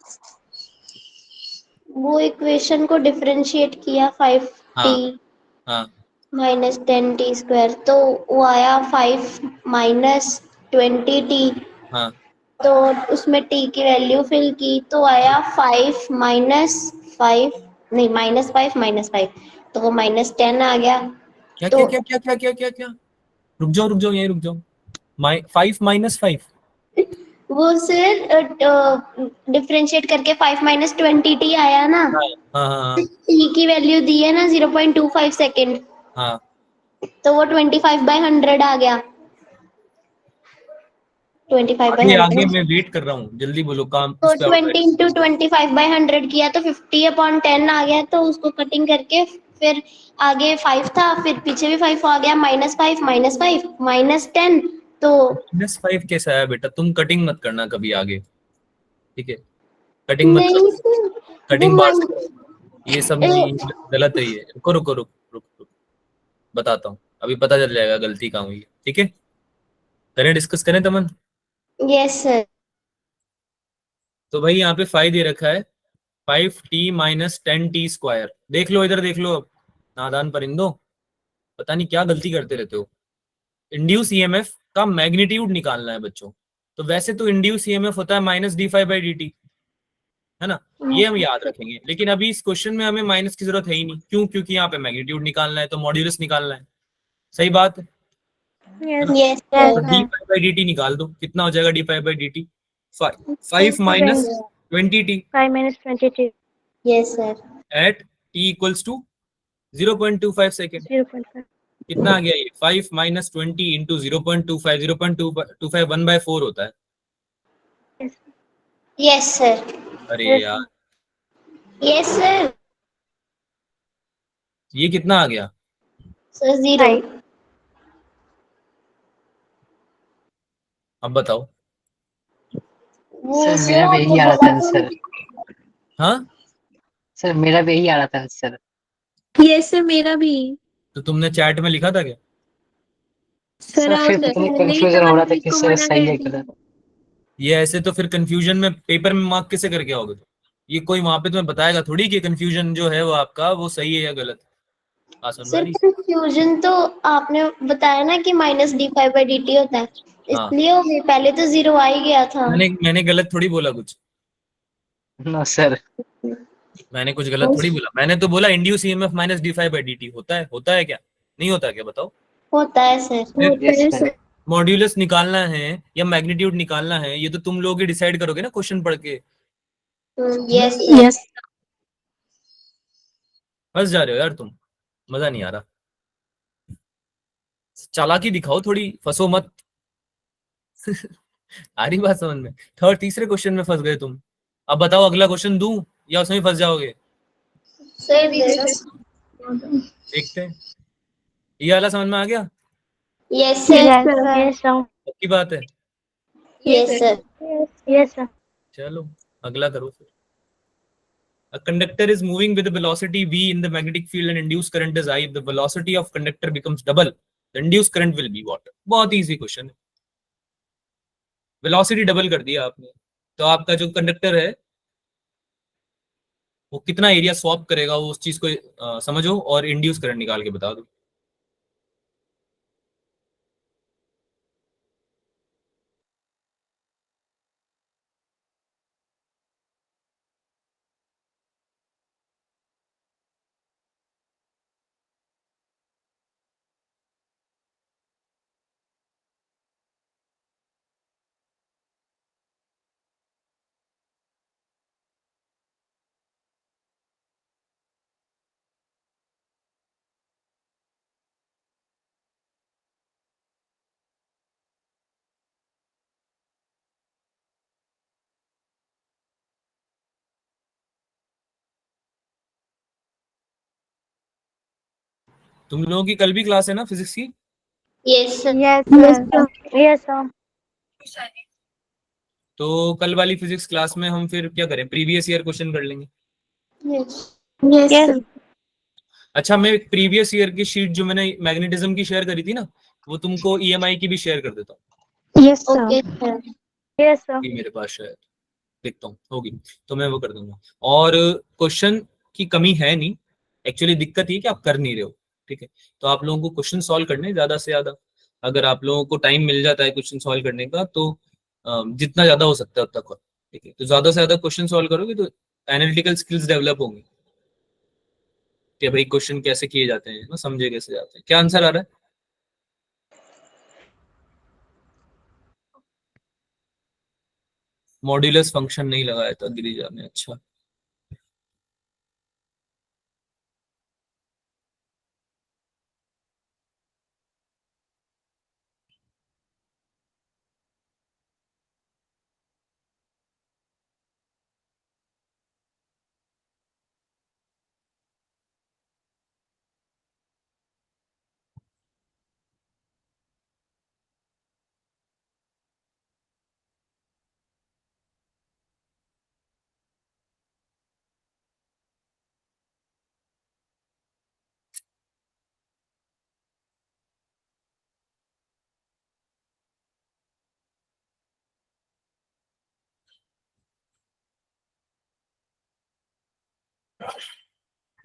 वो इक्वेशन को डिफरेंशिएट किया 5t हाँ हाँ -10t², तो वो आया 5 -20t। हाँ। तो उसमें t की वैल्यू फिल की तो आया 5 -5, नहीं -5 तो वो -10 आ गया। क्या तो क्या क्या क्या क्या क्या क्या क्या? रुक जाओ यहीं रुक जाओ। 5 -5। वो सिर डिफरेंशिएट करके 5 -20t आया ना। हाँ हाँ हाँ t की वैल्यू दी है ना 0.25 सेकेंड, हाँ। तो वो 25/100 आ गया। 25 बाई आगे आगे 100, मैं वेट कर रहा हूँ, जल्दी बोलो, काम तो उस पे आउट 20 × 25/100 किया तो 50/10 आ गया। तो उसको कटिंग करके फिर आगे 5 था, फिर पीछे भी 5 आ गया, -5 -5 -10। तो -5 कैसे आया बेटा? तुम कटिंग मत करना कभी आगे, ठीक है? कटिंग मत नहीं करो, सर, वो कटिंग बाहर से करो। ये सब नहीं, गलत है ये। रुको रुको रुको रुको रुको, बताता हूँ, अभी पता चल जाएगा गलती कहाँ हुई है। ठीक है, करें डिस्कस करें तमन। Yes sir. तो भाई यहाँ पे 5 दे रखा है, 5t - 10t²। देख लो इधर, देख लो अब, नादान परिंदो, पता नहीं क्या गलती करते रहते हो। इंड्यूस ईएमएफ का मैग्नीट्यूड निकालना है बच्चों। तो वैसे तो इंड्यूस ईएमएफ होता है -d5/dt, है ना, ये हम याद रखेंगे। लेकिन अभी इस क्वेश्चन में हमें माइनस की जरूरत है ही नहीं, क्यों? क्योंकि यहाँ पे मैग्नीट्यूड निकालना है, तो मॉड्यूलस निकालना है। सही बात है Yes. ना? यस Yes, तो sir. D sir. Five by D T निकाल दो, कितना हो जाएगा d5/dt? 5 - 20t 5 - 22. Yes sir. At t = 0.25 second. 0.5. कितना आ गया ये? 5 - 20 इंटू 0.25, 0.225 1/4 होता है। Yes. Yes sir. अरे Yes, यार, sir. Yes sir. ये कितना आ गया? सर 0। 5. अब बताओ। वो सर सर मेरा भी आपको यही आ रहा बोला था था। आंसर। हाँ, सर मेरा भी यही आ रहा था आंसर। यस सर, मेरा भी। तो तुमने चैट में लिखा था क्या? सर सर फिर आप पता नहीं नहीं कंफ्यूजन था, हो रहा था मैंने कि उसको सर मना सही कर है दी। गलत। ये ऐसे तो फिर कंफ्यूजन में पेपर में मार्क कैसे करके आओगे? तो ये कोई वहां पे तुम्हें बताएगा थोड़ी कि कंफ्यूजन जो है वो आपका वो सही है या गलत। आसान सर वाली। कंफ्यूजन तो आपने बताया ना कि -d5/dt होता है, हाँ, इसलिए हो गई। पहले तो 0 आ ही गया था। मैंने गलत थोड़ी बोला कुछ। No sir. मैंने कुछ गलत थोड़ी बोला, मैंने तो बोला इंड्यूस ईएमएफ -d5/dt होता है क्या? नहीं होता क्या, बताओ। होता है सर। फिर होता यस है सर। सर। मॉड्यूलस निकालना है या मैग्नीट्यूड निकालना है, ये तो तुम लोग ही डिसाइड करोगे ना क्वेश्चन पढ़ के। Yes sir. यस। फंस जा रहे हो यार तुम, मजा नहीं आ रहा। चालाकी दिखाओ थोड़ी, फंसो मत। आ रही बात समझ में? थर्ड तीसरे क्वेश्चन में फंस गए तुम। अब बताओ अगला क्वेश्चन दूं या उसमें फंस जाओगे? सर दे दो। देखते हैं। ये वाला समझ में आ गया? Yes yes sir. Yes, sir. yes, sir. पक्की बात है? Yes sir. Yes, yes, sir. चलो अगला करो फिर। A conductor is moving with a velocity v in the magnetic field and induced current is I. If the velocity of conductor becomes double, the induced current will be what? बहुत easy question है। Velocity double कर दिया आपने, तो आपका जो conductor है वो कितना एरिया स्वैप करेगा, वो उस चीज को समझो और इंड्यूस करंट निकाल के बता दो। तुम लोगों की कल भी क्लास है ना फिजिक्स की? Yes sir. Yes, yes sir. Sir. Yes, sir. तो कल वाली फिजिक्स क्लास में हम फिर क्या करें, प्रीवियस ईयर क्वेश्चन कर लेंगे। यस। Yes Yes. सर। अच्छा, मैं प्रीवियस ईयर की शीट जो मैंने मैग्नेटिज्म की शेयर करी थी ना, वो तुमको ईएमआई की भी शेयर कर देता हूँ। Yes okay sir. Sir. Yes, sir. ये मेरे पास शायद, देखता हूँ होगी तो मैं वो कर दूंगा। और क्वेश्चन की कमी है नहीं, एक्चुअली दिक्कत ये कि आप कर नहीं रहे हो। ठीक है, तो आप लोगों को क्वेश्चन सॉल्व करने ज्यादा से ज्यादा, अगर आप लोगों को टाइम मिल जाता है क्वेश्चन सॉल्व करने का तो जितना ज्यादा हो सकता है उतना करो। ठीक है, तो ज्यादा से ज्यादा क्वेश्चन सॉल्व करोगे तो एनालिटिकल स्किल्स डेवलप होंगी कि भाई क्वेश्चन कैसे किए जाते हैं ना, समझे कैसे जाते हैं। क्या आंसर आ रहा है? मॉड्यूलस फंक्शन नहीं लगाया था गिरिजा ने, अच्छा।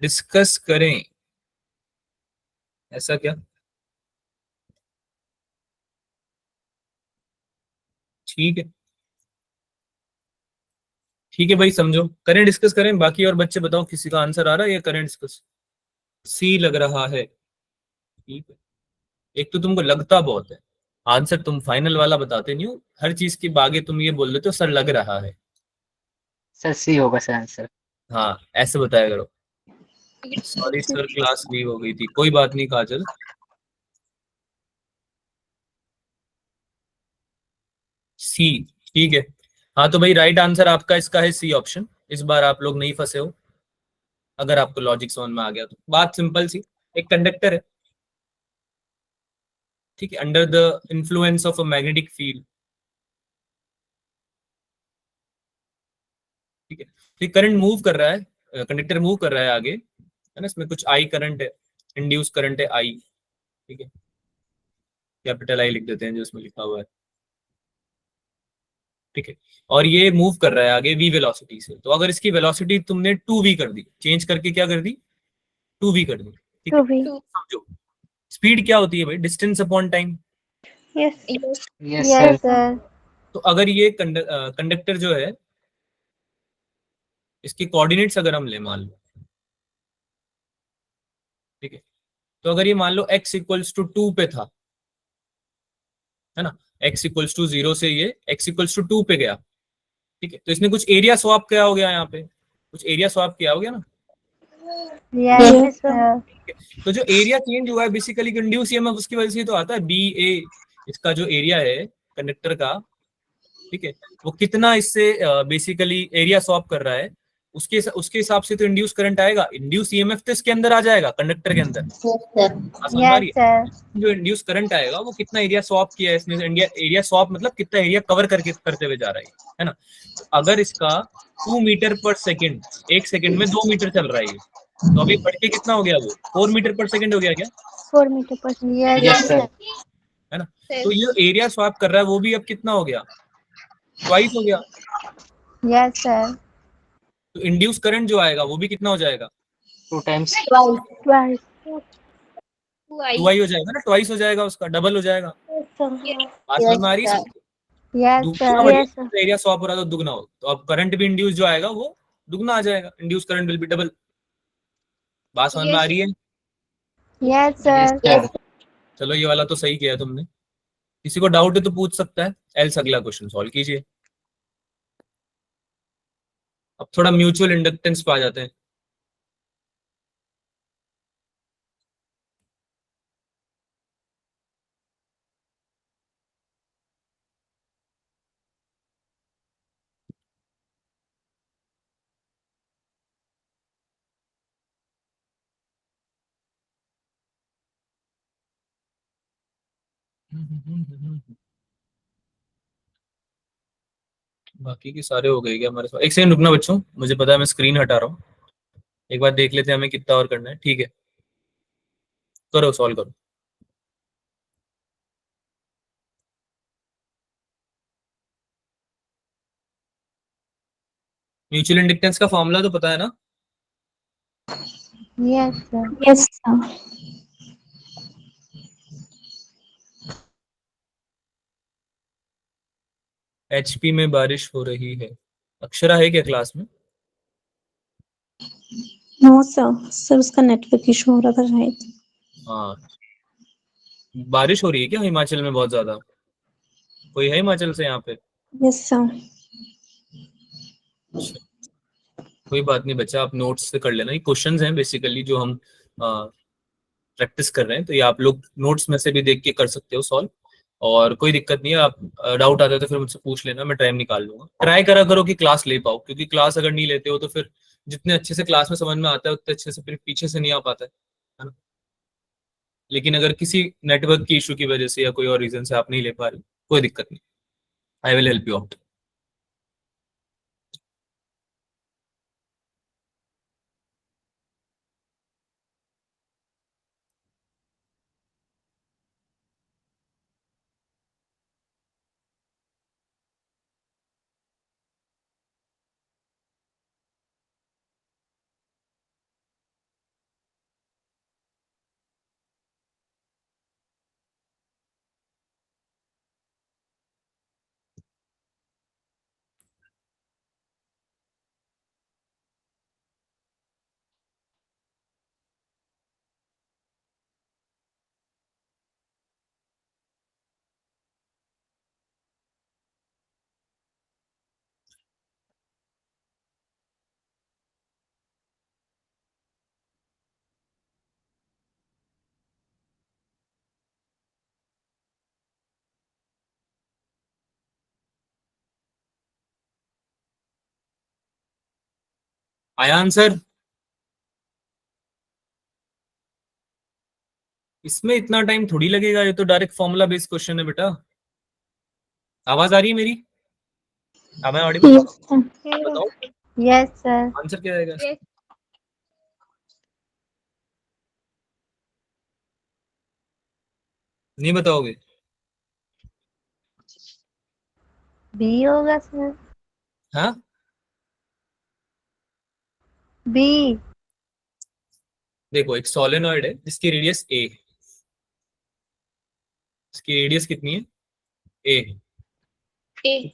डिस्कस करें, ऐसा क्या? ठीक है, ठीक है भाई, समझो, करें डिस्कस करें। बाकी और बच्चे बताओ, किसी का आंसर आ रहा है या करें डिस्कस? सी लग रहा है, ठीक है। एक तो तुमको लगता बहुत है, आंसर तुम फाइनल वाला बताते नहीं हो, हर चीज के बागे तुम ये बोल देते हो सर लग रहा है। सर सी होगा सर आंसर। हाँ, ऐसे बताया करो। सॉरी सर, क्लास लीव हो गई थी, कोई बात नहीं काजल। सी, ठीक है। हाँ तो भाई राइट आंसर आपका इसका है सी ऑप्शन। इस बार आप लोग नहीं फंसे हो, अगर आपको लॉजिक समझ में आ गया तो। बात सिंपल सी, एक कंडक्टर है, ठीक है, under the influence of a magnetic field, ठीक है। तो करंट मूव कर रहा है, कंडक्टर मूव कर रहा है आगे, है ना, इसमें कुछ आई करंट है, इंड्यूस करंट है आई, ठीक है, कैपिटल आई लिख देते हैं जो इसमें लिखा हुआ है, ठीक है। और ये मूव कर रहा है आगे वी वेलोसिटी से। तो अगर इसकी वेलोसिटी तुमने 2v कर दी, चेंज करके क्या कर दी, 2v कर दी, ठीक है। To be. समझो, स्पीड क्या होती है भाई, distance upon time. Yes. Yes yes sir. Sir. तो अगर ये कंडक्टर जो है, इसके कोऑर्डिनेट्स अगर हम ले मान लो, ठीक है, तो अगर ये मान लो x इक्वल्स टू 2 पे था, है ना, x इक्वल्स टू 0 से ये x इक्वल्स टू 2 पे गया, ठीक है, तो इसने कुछ एरिया स्वैप किया हो गया यहाँ पे, कुछ एरिया स्वैप किया हो गया ना, यस सर। ठीक है। तो जो एरिया चेंज हुआ है बेसिकली इंड्यूस ईएमएफ, उसकी वजह से ही तो आता है बी ए, इसका जो एरिया है कंडक्टर का, ठीक है, वो कितना इससे बेसिकली एरिया स्वैप कर रहा है, उसके हिसाब से तो इंड्यूस करंट आएगा, इंड्यूस ईएमएफ तो इसके अंदर आ जाएगा, कंडक्टर के अंदर। बात समझ में आ रही यस है? सर। जो इंड्यूस करंट आएगा वो कितना एरिया स्वैप किया है इसने, इंडिया एरिया स्वैप मतलब कितना एरिया कवर करके करते हुए जा रहा है ना। तो अगर इसका 2 मीटर पर सेकेंड, एक सेकेंड में 2 मीटर चल रहा है ये, तो अभी बढ़ के कितना हो गया, वो 4 मीटर पर सेकेंड हो गया क्या, 4 मीटर पर सेकेंड। Yes sir. है ना। तो ये एरिया स्वैप कर रहा है वो भी अब कितना हो गया, ट्वाइस हो गया। Yes sir. तो इंड्यूस करंट जो आएगा वो भी कितना हो जाएगा, 2 टाइम्स। ट्वाइस। 2i हो जाएगा ना, ट्वाइस हो जाएगा, उसका डबल हो जाएगा। बात समझ में आ रही है सबको? यस दुगना सर। बढ़िया, यस सर। एरिया स्वैप हो रहा है तो दुगना हो, तो अब करंट भी इंड्यूस जो आएगा वो दुगना आ जाएगा, induce current will be double. बात समझ में आ रही है? Yes yes sir. सर। चलो ये वाला तो सही किया तुमने। किसी को डाउट है तो पूछ सकता है, एल्स अगला क्वेश्चन सॉल्व कीजिए। अब थोड़ा म्यूचुअल इंडक्टेंस पे आ जाते हैं। बाकी के सारे हो गए क्या हमारे पास? एक सेकंड रुकना बच्चों, मुझे पता है मैं स्क्रीन हटा रहा हूँ, एक बार देख लेते हैं हमें कितना और करना है, ठीक है, करो सॉल्व करो। म्यूचुअल इंडक्टेंस का फॉर्मूला तो पता है ना? Yes sir. Yes sir. HP में बारिश हो रही है, अक्षरा है क्या क्लास में? नो सर, सर उसका नेटवर्क इशू हो रहा था शायद। हाँ, बारिश हो रही है क्या हिमाचल में बहुत ज्यादा? कोई है हिमाचल से यहाँ पे? Yes sir. अच्छा, कोई बात नहीं बच्चा, आप नोट्स से कर लेना, ये क्वेश्चंस हैं बेसिकली जो हम प्रैक्टिस कर रहे हैं, तो ये आप लोग नोट्स में से भी देख के कर सकते हो सॉल्व, और कोई दिक्कत नहीं है। आप डाउट आता है तो फिर मुझसे पूछ लेना, मैं टाइम निकाल लूंगा। ट्राई करा करो कि क्लास ले पाओ, क्योंकि क्लास अगर नहीं लेते हो तो फिर जितने अच्छे से क्लास में समझ में आता है उतने अच्छे से फिर पीछे से नहीं आ पाता है ना। लेकिन अगर किसी नेटवर्क की इशू की वजह से या कोई और रीजन से आप नहीं ले पा रहे, कोई दिक्कत नहीं, I will help you out. आया आंसर? इसमें इतना टाइम थोड़ी लगेगा, ये तो डायरेक्ट फॉर्मूला बेस्ड क्वेश्चन है बेटा। आवाज आ रही है मेरी? अब मैं ऑडिबल? Yes, sir. बताओ Yes, sir. आंसर क्या आएगा? Yes. नहीं बताओगे? B होगा सर। हाँ, B. देखो एक सोलेनॉइड है जिसकी रेडियस a, इसकी रेडियस कितनी है? a। A.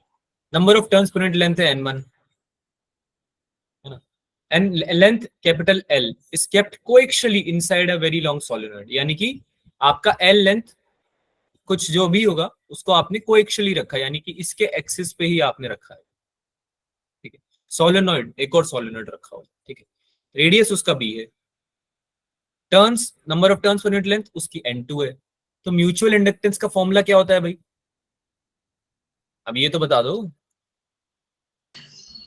Number of turns per unit length है n1, है ना? And length capital L is kept coaxially inside a very long solenoid, यानी कि आपका L लेंथ कुछ जो भी होगा उसको आपने कोएक्सियली रखा है, यानी कि इसके एक्सिस पे ही आपने रखा है, ठीक है। सोलेनॉइड, एक और सोलेनॉइड रखा हुआ, ठीक है। रेडियस उसका b है, turns, number of turns per unit length उसकी n2 है। तो म्यूचुअल इंडक्टेंस का फॉर्मूला क्या होता है भाई? अब ये तो बता दो।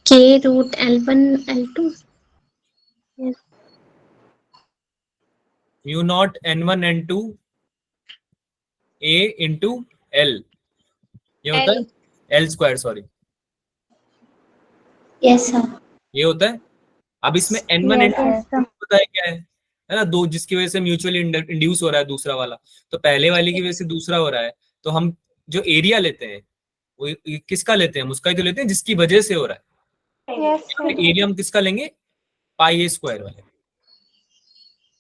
K root L1 L2. Yes. Mu naught n1 n2 a into l, ये होता L. है l square, sorry yes sir. ये होता है। अब इसमें n1 Yes, n2 sir. पता है क्या है ना? दो, जिसकी वजह से म्यूचुअली इंड्यूस हो रहा है दूसरा वाला, तो पहले वाले की वजह से दूसरा हो रहा है। तो हम जो एरिया लेते हैं वो किसका लेते हैं? हम उसका ही तो लेते हैं जिसकी वजह से हो रहा है। Yes, sir. एरिया हम किसका लेंगे? पाई ए स्क्वायर वाले,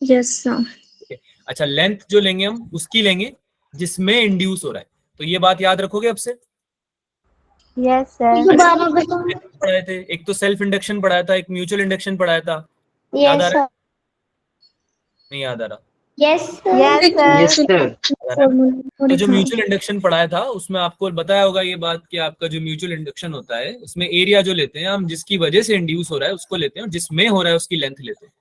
Yes, sir. ठीक है। अच्छा, लेंथ जो लेंगे हम उसकी लेंगे जिसमें इंड्यूस हो रहा है। तो ये बात याद रखोगे अब से। Yes, sir. दोबारा बताओ। पढ़ाए थे, एक तो सेल्फ इंडक्शन पढ़ाया था, एक म्यूचुअल इंडक्शन पढ़ाया था, याद आ यस रहा है? सर। नहीं याद आ रहा? Yes sir. Yes, sir. Yes sir. तो जो म्यूचुअल इंडक्शन पढ़ाया था उसमें आपको बताया होगा ये बात कि आपका जो म्यूचुअल इंडक्शन होता है उसमें एरिया जो लेते हैं हम जिसकी वजह से इंड्यूस हो रहा है उसको लेते हैं, और जिसमें हो रहा है उसकी लेंथ लेते हैं,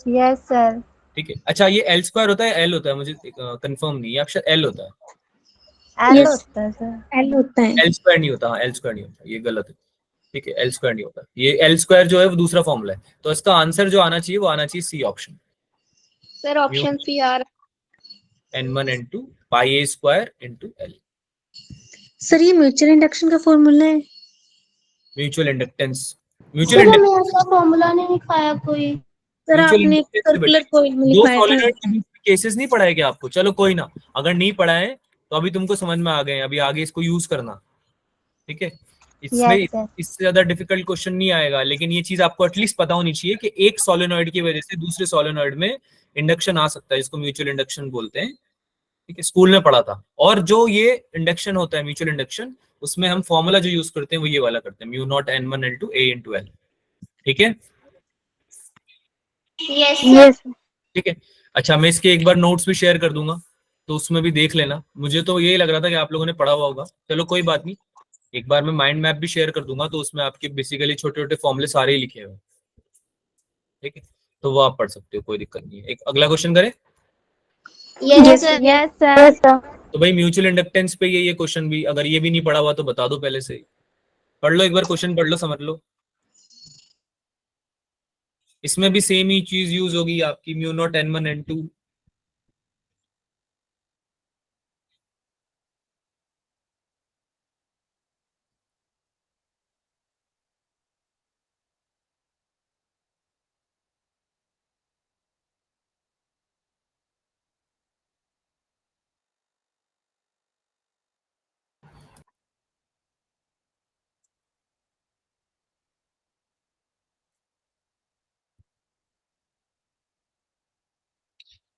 Yes, sir. ठीक है। अच्छा, ये एल स्क्वायर होता है, एल होता है? मुझे कंफर्म नहीं है, अक्षर एल होता है, L Yes. होता है सर। L होता है। एल स्क्वायर नहीं होता। हाँ, एल स्क्वायर नहीं होता, ये गलत है, ठीक है। एल स्क्वायर नहीं होता, ये एल स्क्वायर जो है वो दूसरा फॉर्मूला है। तो इसका आंसर जो आना चाहिए वो आना चाहिए C option, Sir, option C आ रहा n1 n2 pi A square into L. Sir ये म्यूचुअल इंडक्शन का फॉर्मूला है। म्यूचुअल इंडक्टेंस, सर म्यूचुअल हमें ऐसा फॉर्मूला नहीं लिखाया कोई। सर म्यूचुअल आपने एक इंडक्टेंस सर्कुलर कॉइल में दो लिखवाया था। सॉलिनॉइड के बीच केसेस नहीं पढ़ाए क्या आपको? चलो कोई ना, अगर नहीं पढ़ाए तो अभी तुमको समझ में आ गए, अभी आगे इसको यूज करना, ठीक है। इसमें Yes, sir. इससे ज्यादा डिफिकल्ट क्वेश्चन नहीं आएगा, लेकिन ये चीज आपको एटलीस्ट पता होनी चाहिए कि एक सोलेनॉइड की वजह से दूसरे सोलेनॉइड में इंडक्शन आ सकता है, जिसको म्यूचुअल इंडक्शन बोलते हैं, ठीक है। स्कूल में पढ़ा था। और जो ये इंडक्शन होता है म्यूचुअल इंडक्शन, उसमें हम फॉर्मूला जो यूज करते हैं वो ये वाला करते हैं, mu naught n1 n2 a into L, ठीक है। Yes sir. Yes. ठीक है। अच्छा, मैं इसके एक बार नोट्स भी शेयर कर दूंगा तो उसमें भी देख लेना। मुझे तो यही लग रहा था कि आप लोगों ने पढ़ा हुआ होगा, चलो कोई बात नहीं, एक बार मैं माइंड मैप भी शेयर कर दूंगा तो उसमें आपके बेसिकली छोटे छोटे फॉर्मूले सारे ही लिखे हुए हैं, ठीक है। तो वो आप पढ़ सकते हो, कोई दिक्कत नहीं है। एक अगला क्वेश्चन करें। Yes sir. Yes, sir. तो भाई म्यूचुअल इंडक्टेंस पे ये क्वेश्चन भी, अगर ये भी नहीं पढ़ा हुआ तो बता दो पहले से ही। पढ़ लो एक बार, क्वेश्चन पढ़ लो, समझ लो। इसमें भी सेम ही चीज यूज होगी आपकी, mu naught n1 n2।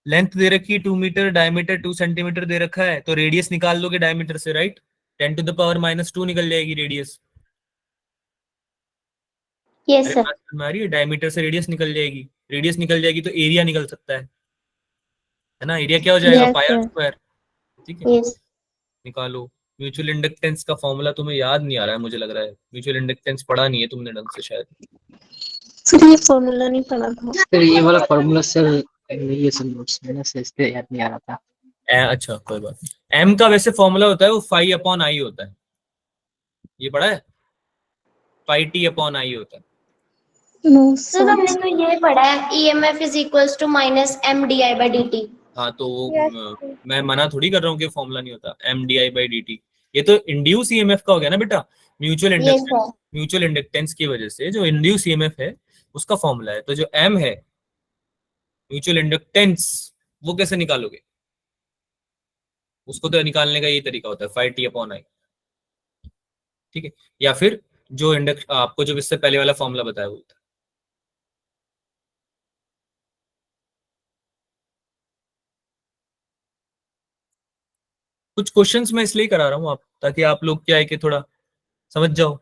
Length दे रखी 2 मीटर, डायमीटर 2 सेंटीमीटर दे रखा है, तो रेडियस निकाल लोगे डायमीटर से, राइट। 10⁻⁻2 निकल जाएगी रेडियस। यस अरे सर। बात समझ में आ रही है? डायमीटर से रेडियस निकल जाएगी, रेडियस निकल जाएगी तो एरिया निकल सकता है ना। एरिया क्या हो जाएगा? Yes, pi R sir. Square, ठीक है। यस। निकालो। म्यूचुअल इंडक्टेंस का फॉर्मूला तुम्हें याद नहीं आ रहा है, मुझे लग रहा है म्यूचुअल इंडक्टेंस पढ़ा नहीं है तुमने ढंग से शायद। सर ये फॉर्मूला नहीं पढ़ा था। सर ये वाला फॉर्मूला सर ये सब नोट्स में ना सर इसलिए याद नहीं आ रहा था। अच्छा कोई बात नहीं। एम का वैसे फॉर्मूला होता है वो 5/I होता है, ये पढ़ा है? 5T/I होता है, नो सर हमने तो ये पढ़ा है EMF is equals to minus M D I by D T. हाँ तो Yes. मैं मना थोड़ी कर रहा हूँ कि फॉर्मूला नहीं होता mdi/dt। ये तो इंड्यूस ईएमएफ का हो गया ना बेटा, mutual Yes, inductance. sir. Mutual inductance की वजह से जो इंड्यूस ईएमएफ है उसका फॉर्मूला है। तो जो m है म्यूचुअल इंडक्टेंस, वो कैसे निकालोगे? उसको तो निकालने का यही तरीका होता है 5t/i, ठीक है। या फिर जो आपको जो इससे पहले वाला फॉर्मूला बताया वो था। कुछ क्वेश्चंस मैं इसलिए करा रहा हूँ आप, ताकि आप लोग क्या है कि थोड़ा समझ जाओ।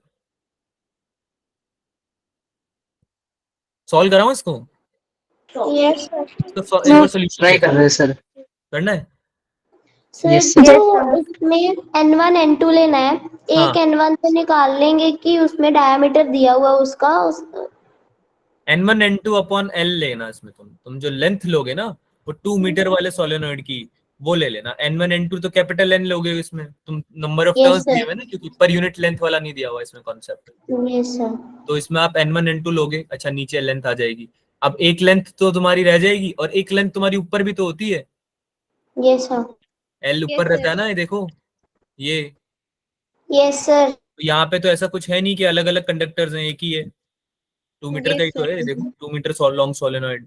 सॉल्व कराऊं इसको? Yes, sir. तो एक बार सोल्यूशन ट्राई कर रहे हैं सर। करना है। Sir Yes, sir. जो Yes, sir. इसमें N1 N2 लेना है, एक हाँ। N1 तो निकाल लेंगे कि उसमें डायमीटर दिया हुआ उसका n1 n2 अपॉन l लेना। इसमें तुम जो लेंथ लोगे ना वो 2 मीटर वाले सोलेनोइड की वो ले लेना। n1 n2 तो कैपिटल N लोगे, इसमें तुम number of Yes, turns sir. दिए हुए ना, क्योंकि पर यूनिट लेंथ वाला नहीं दिया हुआ इसमें कॉन्सेप्ट। Yes, sir. तो इसमें आप n1 n2 लोगे, अच्छा नीचे लेंथ आ जाएगी। अब एक लेंथ तो तुम्हारी रह जाएगी और एक लेंथ तुम्हारी ऊपर भी तो होती है। Yes, sir. l ऊपर रहता है ना, ये देखो ये। Yes, sir. तो यहाँ पे तो ऐसा कुछ है नहीं कि अलग अलग कंडक्टर्स हैं, एक ही है। 2 मीटर का ही तो है, ये देखो 2 मीटर लॉन्ग सोलेनोइड,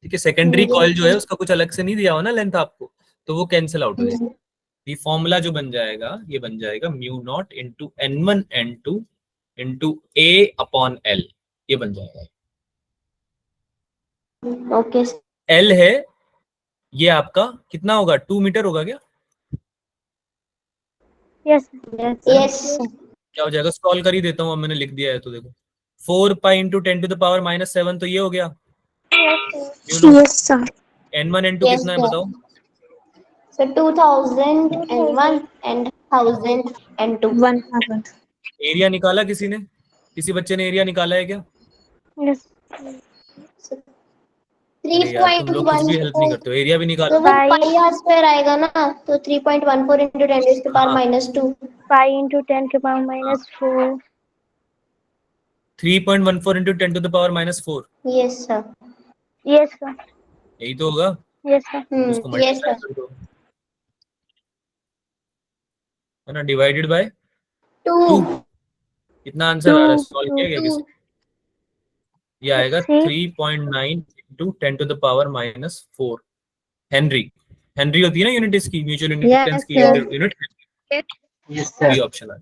ठीक है। सेकेंडरी कॉइल जो है उसका कुछ अलग से नहीं दिया हुआ ना लेंथ आपको, तो वो कैंसिल आउट हो जाएगा। ये फॉर्मूला जो बन जाएगा, ये बन जाएगा mu naught into n1 n2 into a upon l, ये बन जाएगा। Okay, sir. l है ये आपका कितना होगा, 2 मीटर होगा क्या? Yes. Yes. Yes, sir. क्या हो जाएगा, सॉल्व कर ही देता हूँ, अब मैंने लिख दिया है तो देखो 4 पाई इंटू 10⁻⁻⁷ तो ये हो गया yes sir. n1 n2 Yes, कितना है sir. बताओ? So 2000 N1 and 1000 N2. 1000। Area निकाला किसी ने? किसी बच्चे ने एरिया निकाला है क्या? Yes. अरे यार तुम लोग कुछ भी हेल्प नहीं 3.14. करते हो, एरिया भी निकालो। तो वो Pi. पाई आर स्क्वायर आएगा ना, तो 3.14 into 10 raised to power हाँ। -2. Pi into 10 के power -4. 3.14 into 10⁻⁻⁴ Yes, sir. Yes, sir. यही तो होगा। Yes, sir. उसको Yes, मल्टीप्लाई sir. कर दो, है ना, डिवाइडेड बाय 2। 2. कितना आंसर आ रहा है, 2. सॉल्व किया गया 2. किसी? ये आएगा 3. 3.9 इंटू 10⁻⁻⁴ हेनरी। हेनरी होती है ना यूनिट इसकी, म्यूचुअल इंडक्टेंस की sir. यूनिट। यस ये सर। ऑप्शन है।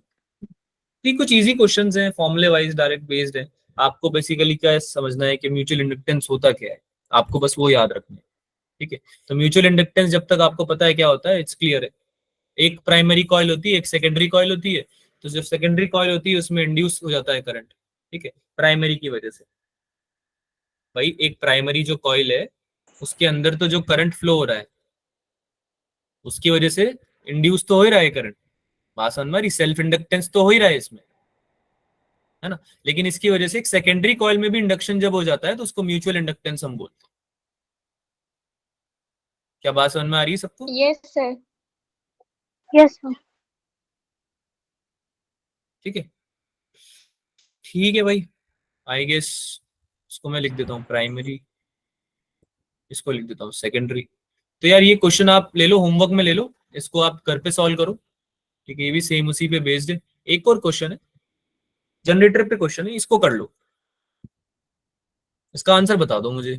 ये कुछ इजी क्वेश्चंस हैं, फॉर्मूले वाइज डायरेक्ट बेस्ड है। आपको बेसिकली क्या समझना है कि म्यूचुअल इंडक्टेंस होता क्या है, आपको बस वो याद रखना है, ठीक है। तो म्यूचुअल इंडक्टेंस जब तक आपको पता है क्या होता है, इट्स क्लियर है। एक प्राइमरी कॉइल होती है, एक सेकेंडरी कॉइल होती है। तो जब सेकेंडरी कॉइल होती है उसमें इंड्यूस हो जाता है करंट, ठीक है, प्राइमरी की वजह से। भाई एक प्राइमरी जो कॉइल है उसके अंदर तो जो करंट फ्लो हो रहा है उसकी वजह से इंड्यूस तो हो ही रहा है करंट, बात समझ में आ रही? सेल्फ इंडक्टेंस तो हो ही रहा है इसमें, है ना। लेकिन इसकी वजह से एक सेकेंडरी कॉइल में भी इंडक्शन जब हो जाता है तो उसको म्यूचुअल इंडक्टेंस हम बोलते हैं। क्या बात समझ में आ रही है सबको? Yes, sir. Yes, sir. ठीक है, ठीक है भाई। आई गेस इसको मैं लिख देता हूँ प्राइमरी, इसको लिख देता हूँ सेकेंडरी। तो यार ये क्वेश्चन आप ले लो, होमवर्क में ले लो, इसको आप घर पे सॉल्व करो, ठीक है। ये भी सेम उसी पे बेस्ड है। एक और क्वेश्चन है, जनरेटर पे क्वेश्चन है, इसको कर लो। इसका आंसर बता दो मुझे।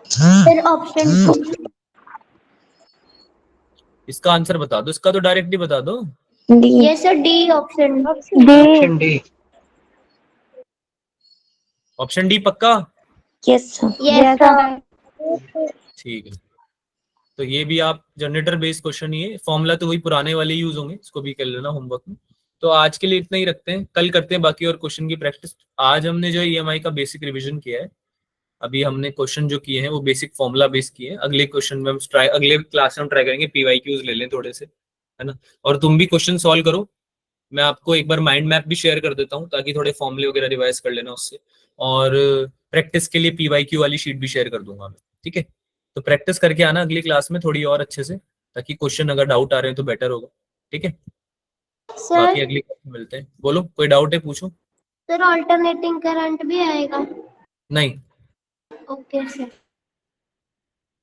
फिर ऑप्शन 2. इसका आंसर बता दो, इसका तो डायरेक्टली बता दो। D. Yes, sir. D option. D. Option D. Option D पक्का? Yes sir. Yes, sir. ठीक है, तो ये भी आप जनरेटर बेस्ड क्वेश्चन ही है, फॉर्मूला तो वही पुराने वाले यूज होंगे, इसको भी कर लेना होमवर्क में। तो आज के लिए इतना ही रखते हैं, कल करते हैं बाकी और क्वेश्चन की प्रैक्टिस। आज हमने जो ईएमआई का बेसिक रिवीजन किया है, अभी हमने क्वेश्चन जो किए हैं वो बेसिक फॉर्मूला बेस्ड किए हैं। अगले क्वेश्चन में हम अगले क्लास में हम ट्राई करेंगे पीवाईक्यूज ले लें थोड़े से, है ना। और तुम भी क्वेश्चन सॉल्व करो, मैं आपको एक बार माइंड मैप भी शेयर कर देता हूँ ताकि थोड़े फॉर्मूले वगैरह रिवाइज कर लेना उससे। और प्रैक्टिस के लिए पीवाईक्यू वाली शीट भी शेयर कर दूंगा मैं, ठीक है। तो प्रैक्टिस करके आना अगली क्लास में थोड़ी और अच्छे से, ताकि क्वेश्चन अगर डाउट आ रहे हैं तो बेटर होगा, ठीक है। Sir. बाकी अगली क्लास में मिलते हैं। बोलो, कोई डाउट है पूछो। सर ऑल्टरनेटिंग करंट भी आएगा? नहीं। Okay sir.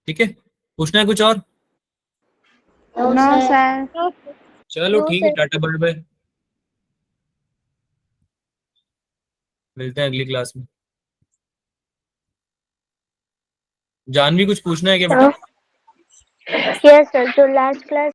ठीक है, पूछना है कुछ और? No sir. चलो No, ठीक है, sir. टाटा बाय बाय, मिलते हैं अगली क्लास में। जानवी कुछ पूछना है क्या बेटा? यस सर, जो लास्ट क्लास